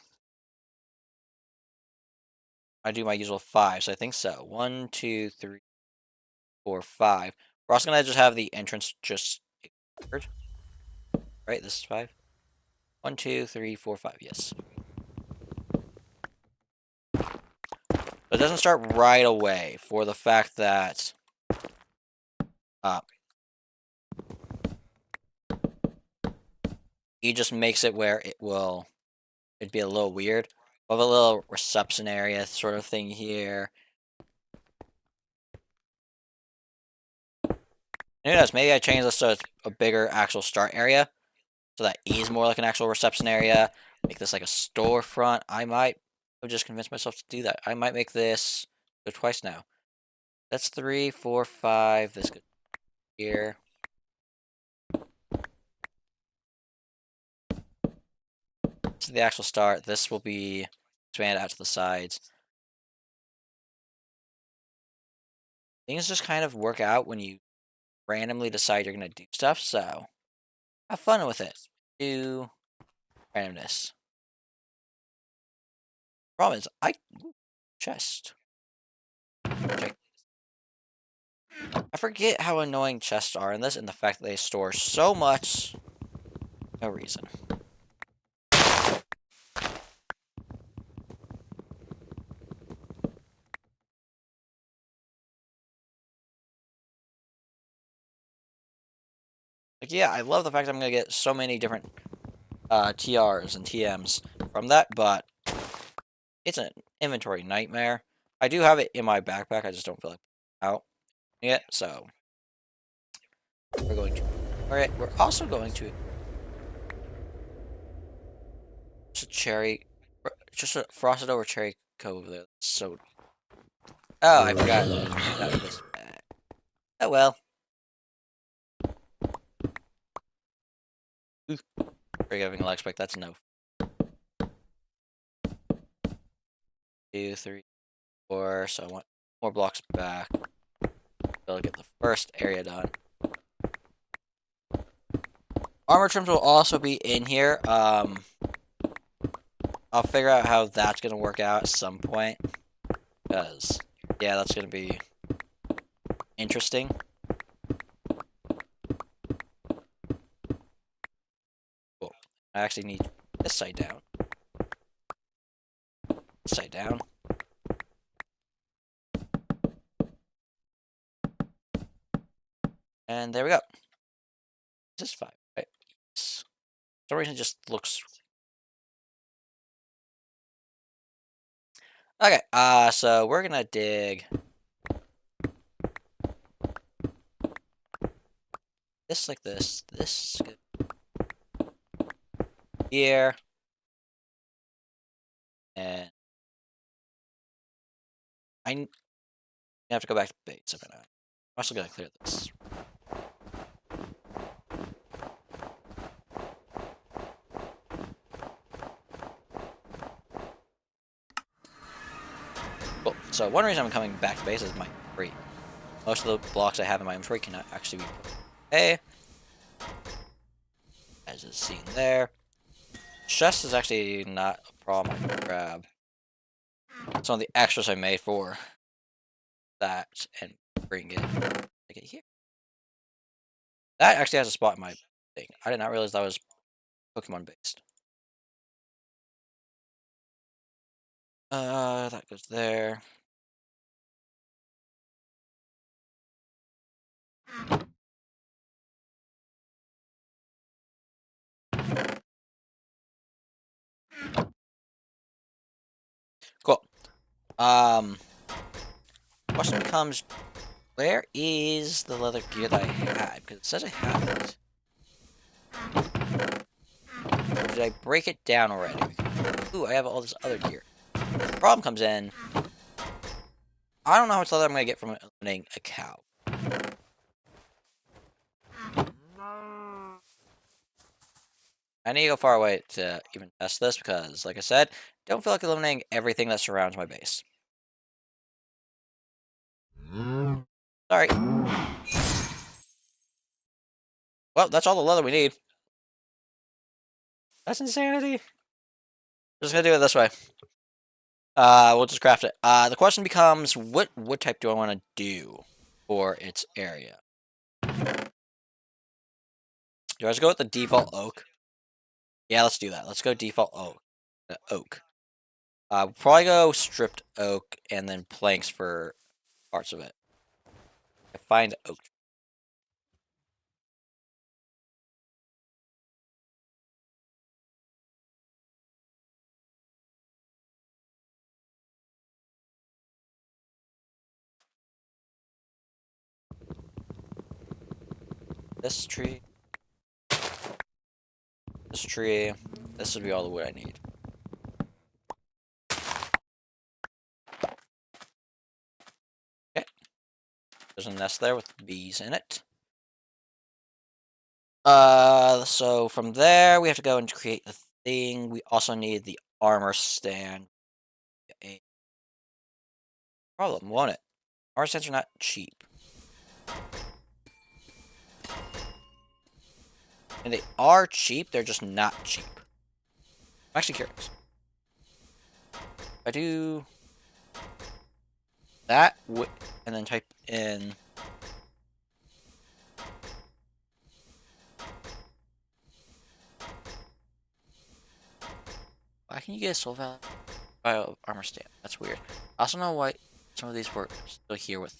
I do my usual 5. So I think so. 1, 2, 3, 4, 5. We're also going to just have the entrance just... Right, this is 5. 1, 2, 3, 4, 5. Yes. It doesn't start right away for the fact that he just makes it where it'd be a little weird. We'll have a little reception area sort of thing here. Who knows, maybe I change this so it's a bigger actual start area. So that E is more like an actual reception area. Make this like a storefront. I might have just convinced myself to do that. I might make this go twice now. That's 3, 4, 5. This goes here. To the actual start. This will be expanded out to the sides. Things just kind of work out when you randomly decide you're going to do stuff, so have fun with it. Do randomness. Problem is, chest. Check. I forget how annoying chests are in this, and the fact that they store so much. No reason. Like, yeah, I love the fact that I'm going to get so many different TRs and TMs from that, but it's an inventory nightmare. I do have it in my backpack, I just don't feel like out yet, so we're going to... Alright, we're also going to... Just a cherry... Just a frosted over cherry cove there. So... Oh, I forgot. This. Oh well. Forgiving leg spec, that's no. 2, 3, 4, so I want more blocks back. I'll get the first area done. Armor trims will also be in here. I'll figure out how that's gonna work out at some point. Because, yeah, that's gonna be interesting. Cool. I actually need this side down. This side down. And there we go. This is 5, right? Yes. For some reason it just looks... Okay, so we're gonna dig... this like this. This... Here. And I have to go back to base if I know. I'm also gonna clear this. Cool. So one reason I'm coming back to base is my inventory. Most of the blocks I have in my inventory cannot actually be put away. As is seen there. Chest is actually not a problem I can grab. It's one of the extras I made for that and bring it like it here. That actually has a spot in my thing. I did not realize that was Pokemon based. That goes there. Cool. Question becomes, where is the leather gear that I had? Because it says I have it. Or did I break it down already? Ooh, I have all this other gear. The problem comes in, I don't know how much leather I'm going to get from eliminating a cow. I need to go far away to even test this because, like I said, don't feel like eliminating everything that surrounds my base. Sorry. Well, that's all the leather we need. That's insanity. Just gonna do it this way. We'll just craft it. The question becomes, what wood type do I want to do for its area? Do I just go with the default oak? Yeah, let's do that. Let's go default oak. We'll probably go stripped oak and then planks for parts of it. I find oak. This tree. This tree. This would be all the wood I need. Okay. There's a nest there with bees in it. So from there, we have to go and create the thing. We also need the armor stand. A problem, won't it? Armor stands are not cheap. And they are cheap, they're just not cheap. I'm actually curious. If I do that, and then type in... Why can you get a soul value bio armor stand? That's weird. I also know why some of these were still here with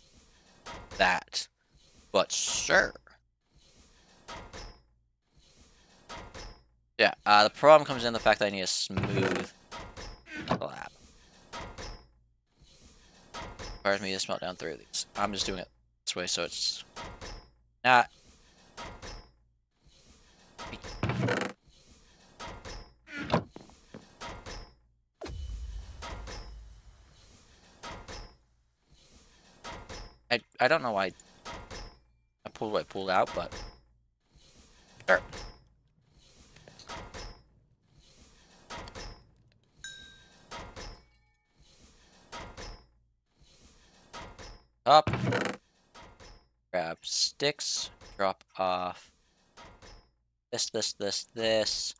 that. But sure. Yeah, the problem comes in the fact that I need a smooth slab. Requires me to smelt down 3 of these. I'm just doing it this way so it's not... I don't know why I pulled what I pulled out, but sure. Up. Grab sticks. Drop off. This.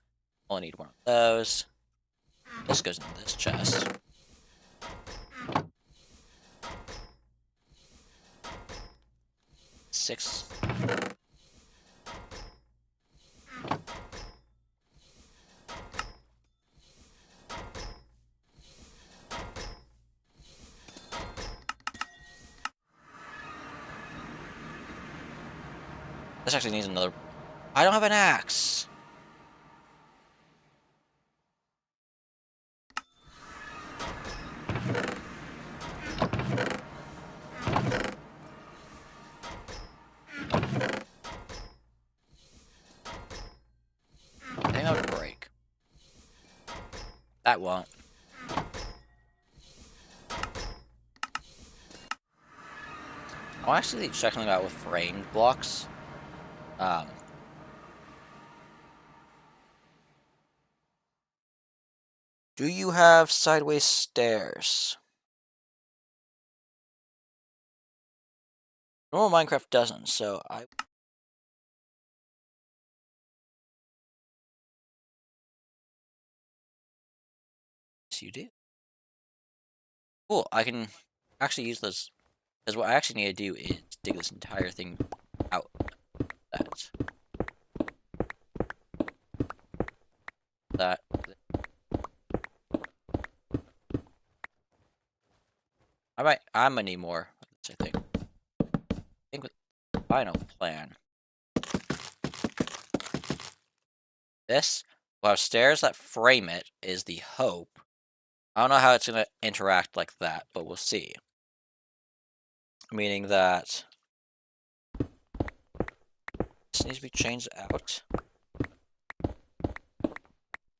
Only need one of those. This goes in this chest. Six. This actually needs another... I don't have an axe! I think that would break. That won't. I'll actually check something out with framed blocks. Do you have sideways stairs? Normal Minecraft doesn't, so I... Yes, you do. Cool, I can actually use those, because what I actually need to do is dig this entire thing out. That. I'm gonna need more, I think. I think with the final plan. This will have stairs that frame it, is the hope. I don't know how it's gonna interact like that, but we'll see. Meaning that this needs to be changed out.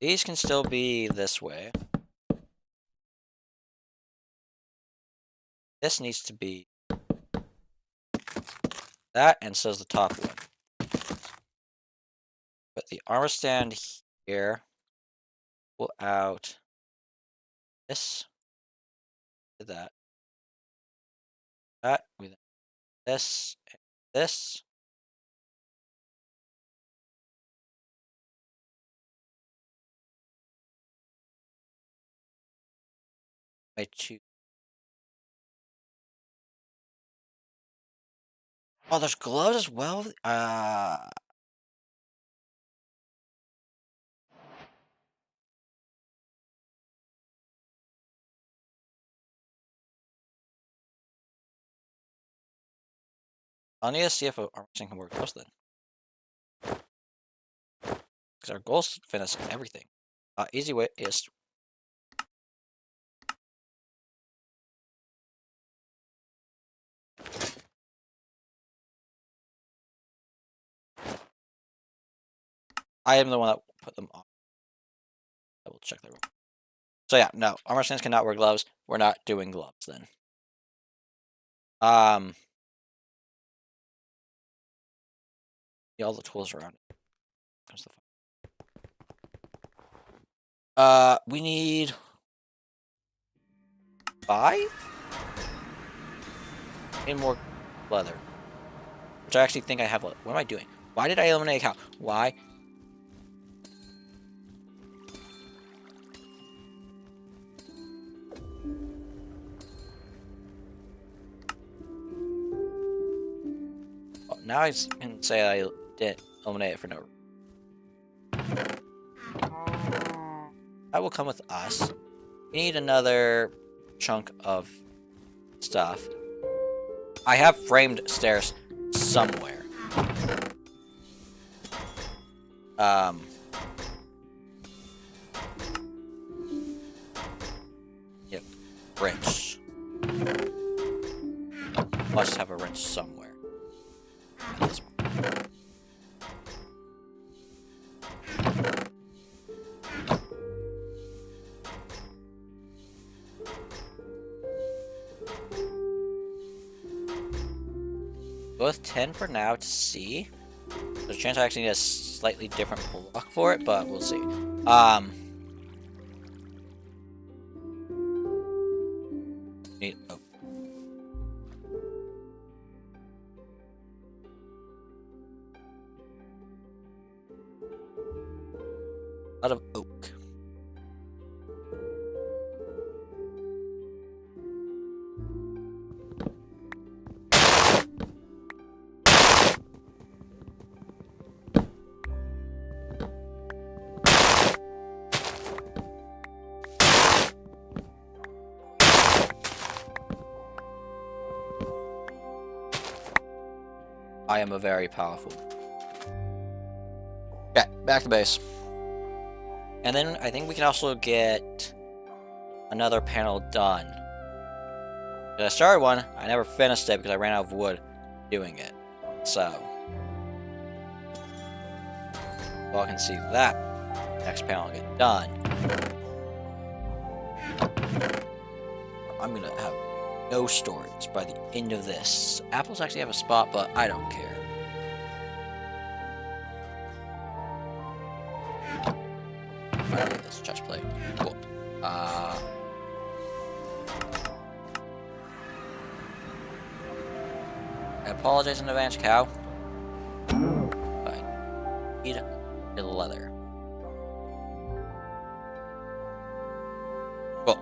These can still be this way. This needs to be that, and so does the top one. Put the armor stand here. Pull out this. Did that. That with this and this. I choose. Oh, there's gloves as well. I'll need to see if an armor stand can work gloves then. Because our goal is to finish everything. Easy way is I am the one that put them on. I will check that real quick. So yeah, no, armor stands cannot wear gloves. We're not doing gloves then. Yeah, all the tools around it. Comes the we need 5 and more leather, which I actually think I have. What am I doing? Why did I eliminate a cow? Why? Well, now I can say I didn't eliminate it for no reason. That will come with us. We need another chunk of stuff. I have framed stairs somewhere. Yep. Wrench. Must have a wrench somewhere. Go with 10 for now to see. There's a chance I actually need a slightly different block for it, but we'll see. Need oak. Out of oak. I am a very powerful. Okay, back to base. And then I think we can also get another panel done. I started one, I never finished it because I ran out of wood doing it. So, well, I can see that next panel get done. I'm gonna have no storage by the end of this. Apples actually have a spot, but I don't care. I don't need this chest plate. Cool. I apologize in advance, cow. But I need the leather. Cool.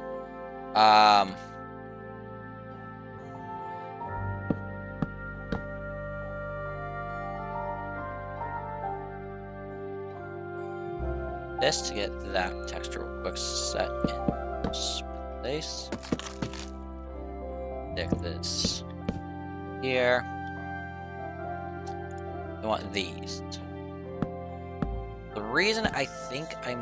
This to get that texture real quick set in place. Stick this here. I want these. The reason I think I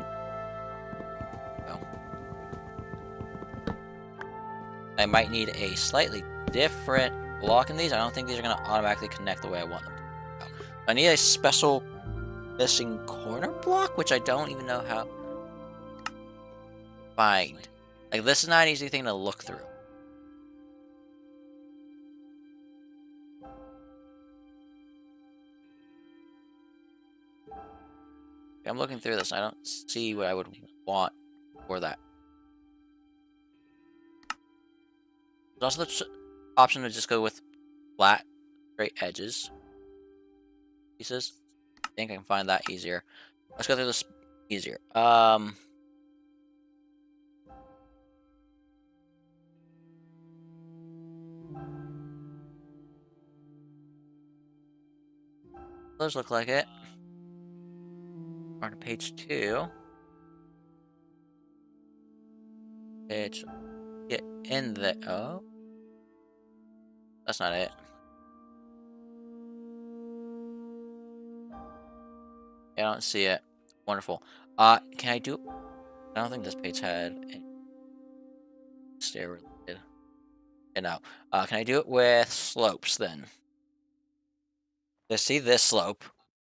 might need a slightly different block in these. I don't think these are going to automatically connect the way I want them to. I need a special missing corner block, which I don't even know how to find. Like, this is not an easy thing to look through. I'm looking through this, and I don't see what I would want for that. There's also the option to just go with flat, straight edges. Pieces. I think I can find that easier. Let's go through this easier. Those look like it. On to page 2. Page. Get in there. Oh. That's not it. Yeah, I don't see it. Wonderful. Can I do... I don't think this page had any stair related. Yeah, no. Can I do it with slopes then? Let's see this slope,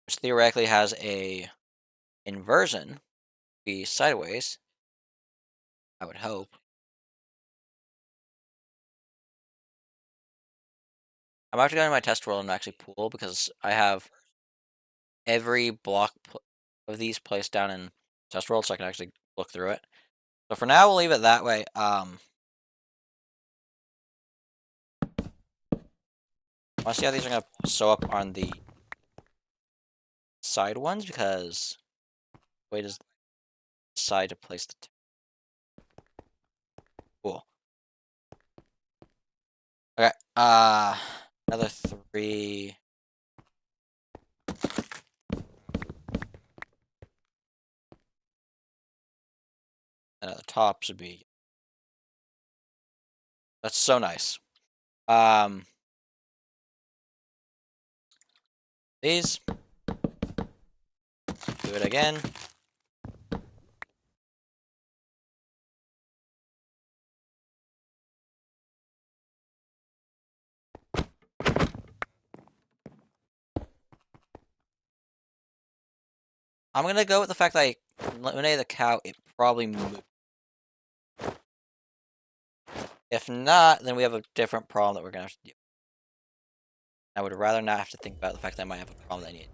which theoretically has a inversion, be sideways. I would hope. I'm about to go into my test world and actually pool because I have every block of these placed down in test world, so I can actually look through it. So for now, we'll leave it that way. I want to see how these are going to sew up on the side ones because the way to decide to place the cool. Okay. Another 3. And at the top should be. That's so nice. These. Do it again. I'm gonna go with the fact that I eliminated the cow. It probably moved. If not, then we have a different problem that we're gonna have to deal with. I would rather not have to think about the fact that I might have a problem that I need.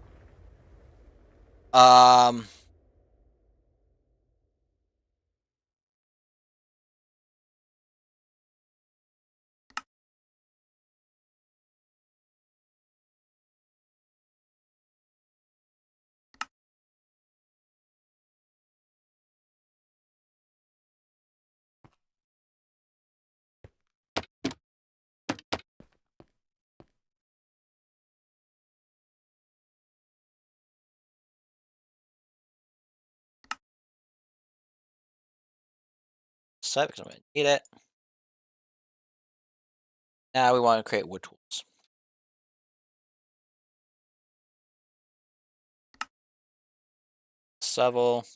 Set because I'm gonna need it. Now we want to create wood tools. Shovel.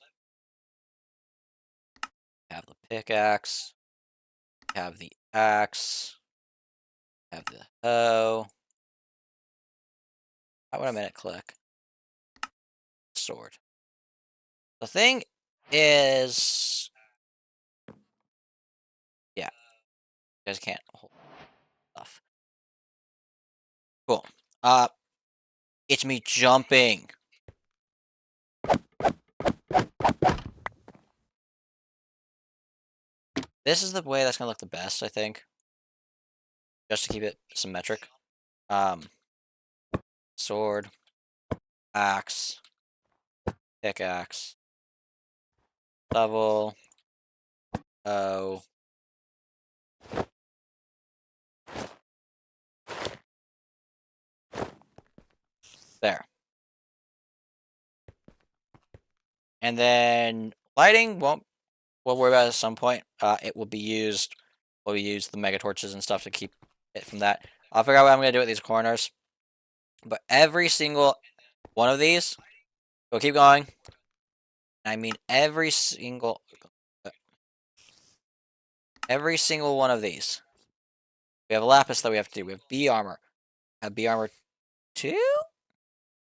Have the pickaxe. Have the axe. Have the hoe. How would a minute click? Sword. The thing is, yeah, you guys can't hold. stuff. Cool. It's me jumping. This is the way that's gonna look the best, I think. Just to keep it symmetric. Sword, axe, pickaxe, shovel, oh. There. And then lighting we'll worry about it at some point. It will be used. We'll use the mega torches and stuff to keep it from that. I'll figure out what I'm gonna do with these corners. But every single one of these, we'll keep going. I mean every single one of these. We have a lapis that we have to do. We have B armor. Have B armor 2?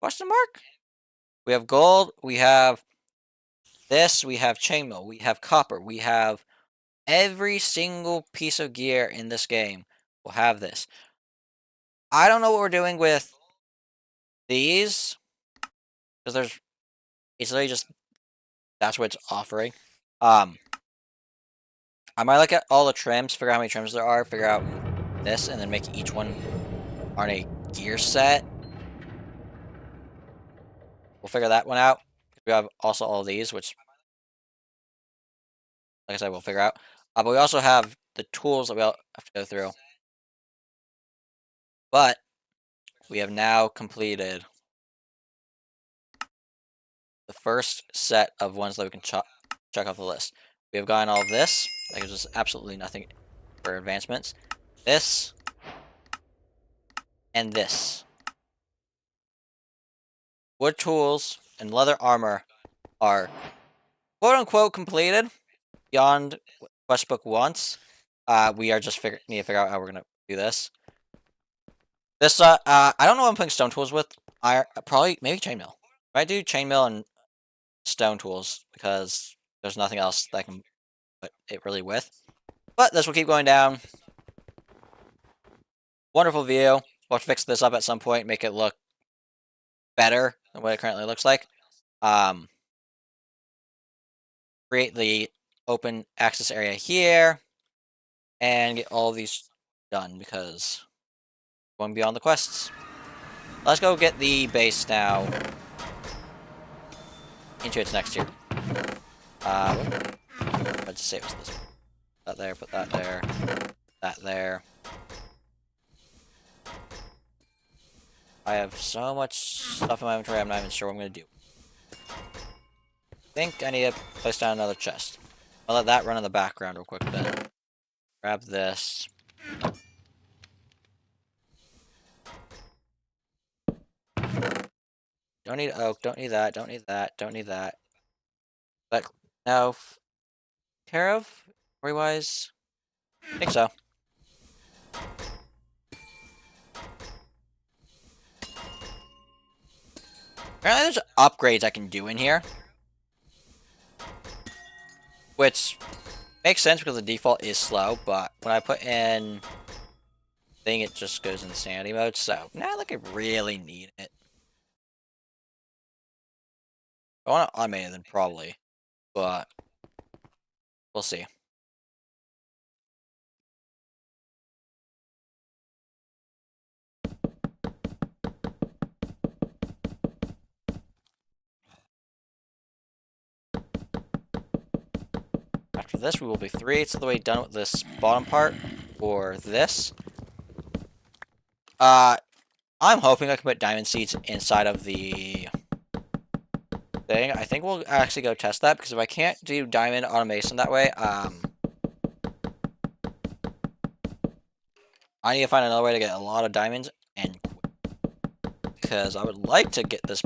Question mark? We have gold. We have this. We have chainmail. We have copper. We have every single piece of gear in this game will have this. I don't know what we're doing with these because it's literally just that's what it's offering. I might look at all the trims, figure out how many trims there are, figure out this, and then make each one on a gear set. We'll figure that one out. We have also all these, which, like I said, we'll figure out. But we also have the tools that we'll have to go through. But we have now completed the first set of ones that we can check off the list. We have gotten all of this. That gives us absolutely nothing for advancements. This. And this. Wood tools and leather armor are quote-unquote completed beyond what quest book wants. We are just need to figure out how we're going to do this. This, I don't know what I'm putting stone tools with. Probably, maybe chainmail. I do chainmail and stone tools because there's nothing else that I can put it really with. But this will keep going down. Wonderful view. We'll fix this up at some point, make it look better than what it currently looks like. Create the open access area here and get all of these done because going beyond the quests. Let's go get the base now into its next tier. Let's say it was this one. That there, put that there, that there. I have so much stuff in my inventory, I'm not even sure what I'm going to do. I think I need to place down another chest. I'll let that run in the background real quick then. Grab this. Don't need oak, don't need that, don't need that, don't need that. But now, care of? Wise? I think so. Apparently there's upgrades I can do in here. Which makes sense because the default is slow, but when I put in thing, it just goes insanity mode, so not like I really need it. If I want to automate it, then probably, but we'll see. After this, we will be 3/8 of the way done with this bottom part, or this. I'm hoping I can put diamond seeds inside of the thing. I think we'll actually go test that, because if I can't do diamond automation that way, I need to find another way to get a lot of diamonds, and because I would like to get this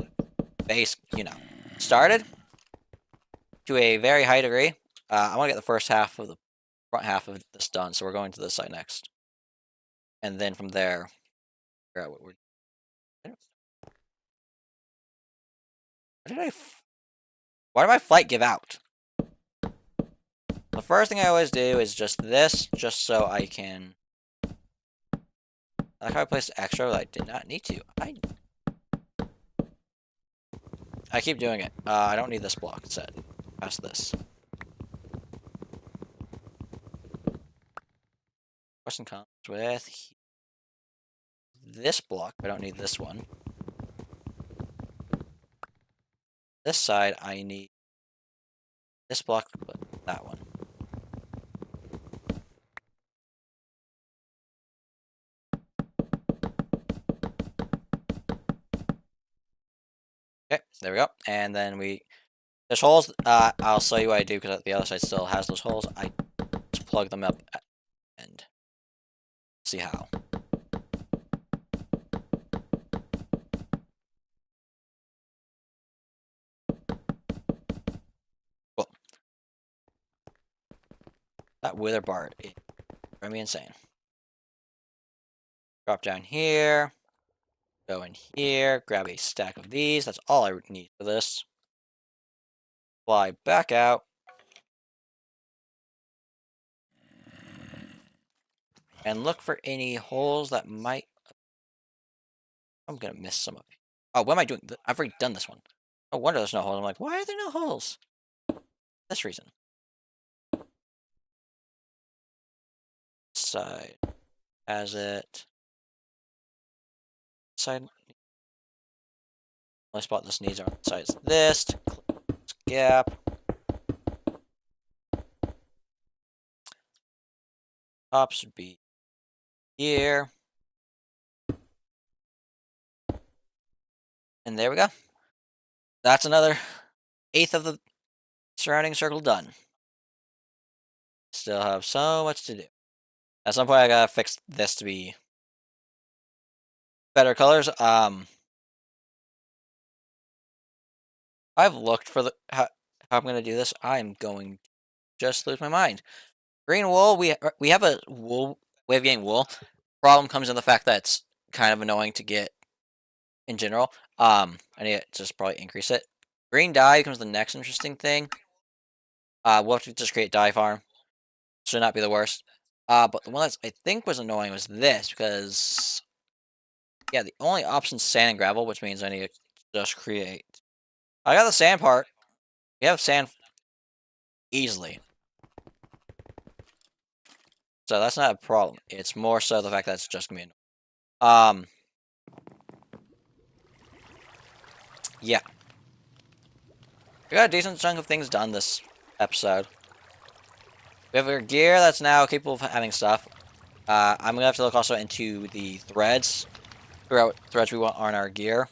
base, you know, started to a very high degree. I want to get the front half of this done, so we're going to this side next. And then from there, figure out what we're why did my flight give out? The first thing I always do is just this, just so I can I like how I placed extra, but I did not need to. I keep doing it. I don't need this block instead. Pass this. Question comes with this block. I don't need this one. This side, I need this block, but that one. Okay, there we go. And then there's holes. I'll show you what I do because the other side still has those holes. I just plug them up and see how. Cool. That wither bar is driving me insane. Drop down here. Go in here. Grab a stack of these. That's all I need for this. Fly back out. And look for any holes that might... I'm gonna miss some of it. Oh, what am I doing? I've already done this one. No wonder there's no holes. I'm like, why are there no holes? This reason. Side has it. Side. Only spot this needs on the side is this. Gap. Top should be here. And there we go. That's another eighth of the surrounding circle done. Still have so much to do. At some point, I gotta fix this to be better colors. I've looked for how I'm gonna do this. I'm going to just lose my mind. Green wool. We have a wool way of getting wool. Problem comes in the fact that it's kind of annoying to get in general. I need to just probably increase it. Green dye becomes the next interesting thing. We'll have to just create dye farm. Should not be the worst. But the one that I think was annoying was this, because yeah, the only option is sand and gravel, which means I need to just create. I got the sand part. We have sand easily. So that's not a problem. It's more so the fact that it's just gonna be annoying. Yeah. We got a decent chunk of things done this episode. We have our gear that's now capable of having stuff. I'm gonna have to look also into the threads. Figure out what threads we want on our gear.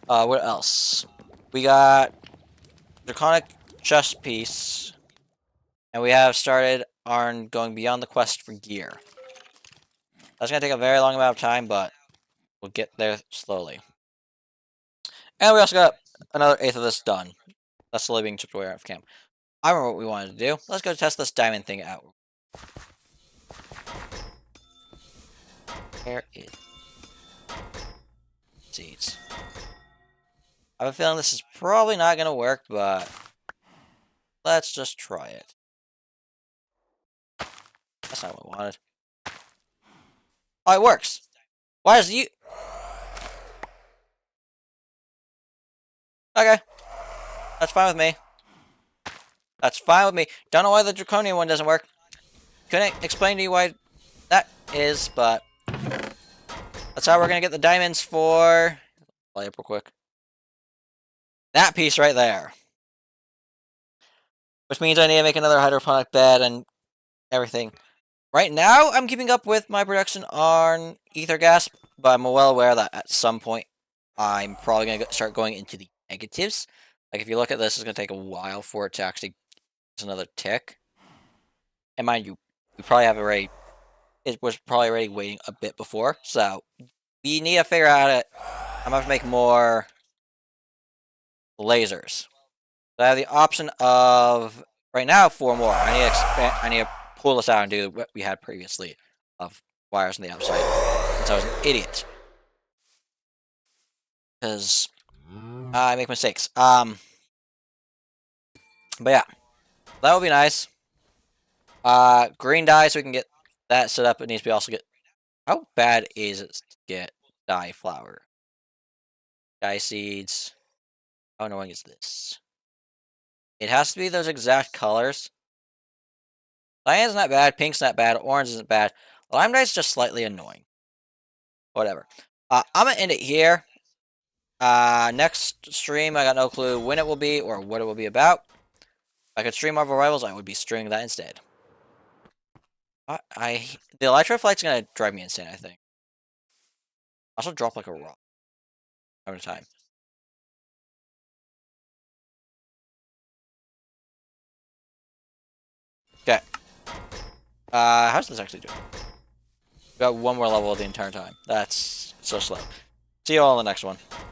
What else? We got Draconic chest piece. And we have started on going beyond the quest for gear. That's gonna take a very long amount of time, but we'll get there slowly. And we also got another eighth of this done. That's slowly being chipped away out of camp. I remember what we wanted to do. Let's go test this diamond thing out. Where is seeds? I have a feeling this is probably not gonna work, but let's just try it. That's not what I wanted. Oh, it works. Why is you? Okay. That's fine with me. That's fine with me. Don't know why the Draconian one doesn't work. Couldn't explain to you why that is, but that's how we're gonna get the diamonds for... Play up real quick. That piece right there. Which means I need to make another hydroponic bed and everything. Right now, I'm keeping up with my production on ether gas, but I'm well aware that at some point, I'm probably going to start going into the negatives. Like, if you look at this, it's going to take a while for it to actually get another tick. And mind you, we probably have already... It was probably already waiting a bit before, so we need to figure out it. I'm going to have to make more lasers. So I have the option of, right now, 4 more. I need to expand, I need to pull this out and do what we had previously of wires on the outside, since I was an idiot. Because I make mistakes. But yeah, that would be nice. Green dye, so we can get that set up. It needs to be also get How bad is it to get dye flower? Dye seeds. How annoying is this? It has to be those exact colors. Cyan's not bad, pink's not bad, orange isn't bad. Lime dye's just slightly annoying. Whatever. I'm gonna end it here. Next stream, I got no clue when it will be or what it will be about. If I could stream Marvel Rivals, I would be streaming that instead. The electroflight's gonna drive me insane, I think. Also drop like a rock every time. Okay. How's this actually doing? Got one more level the entire time. That's so slow. See you all in the next one.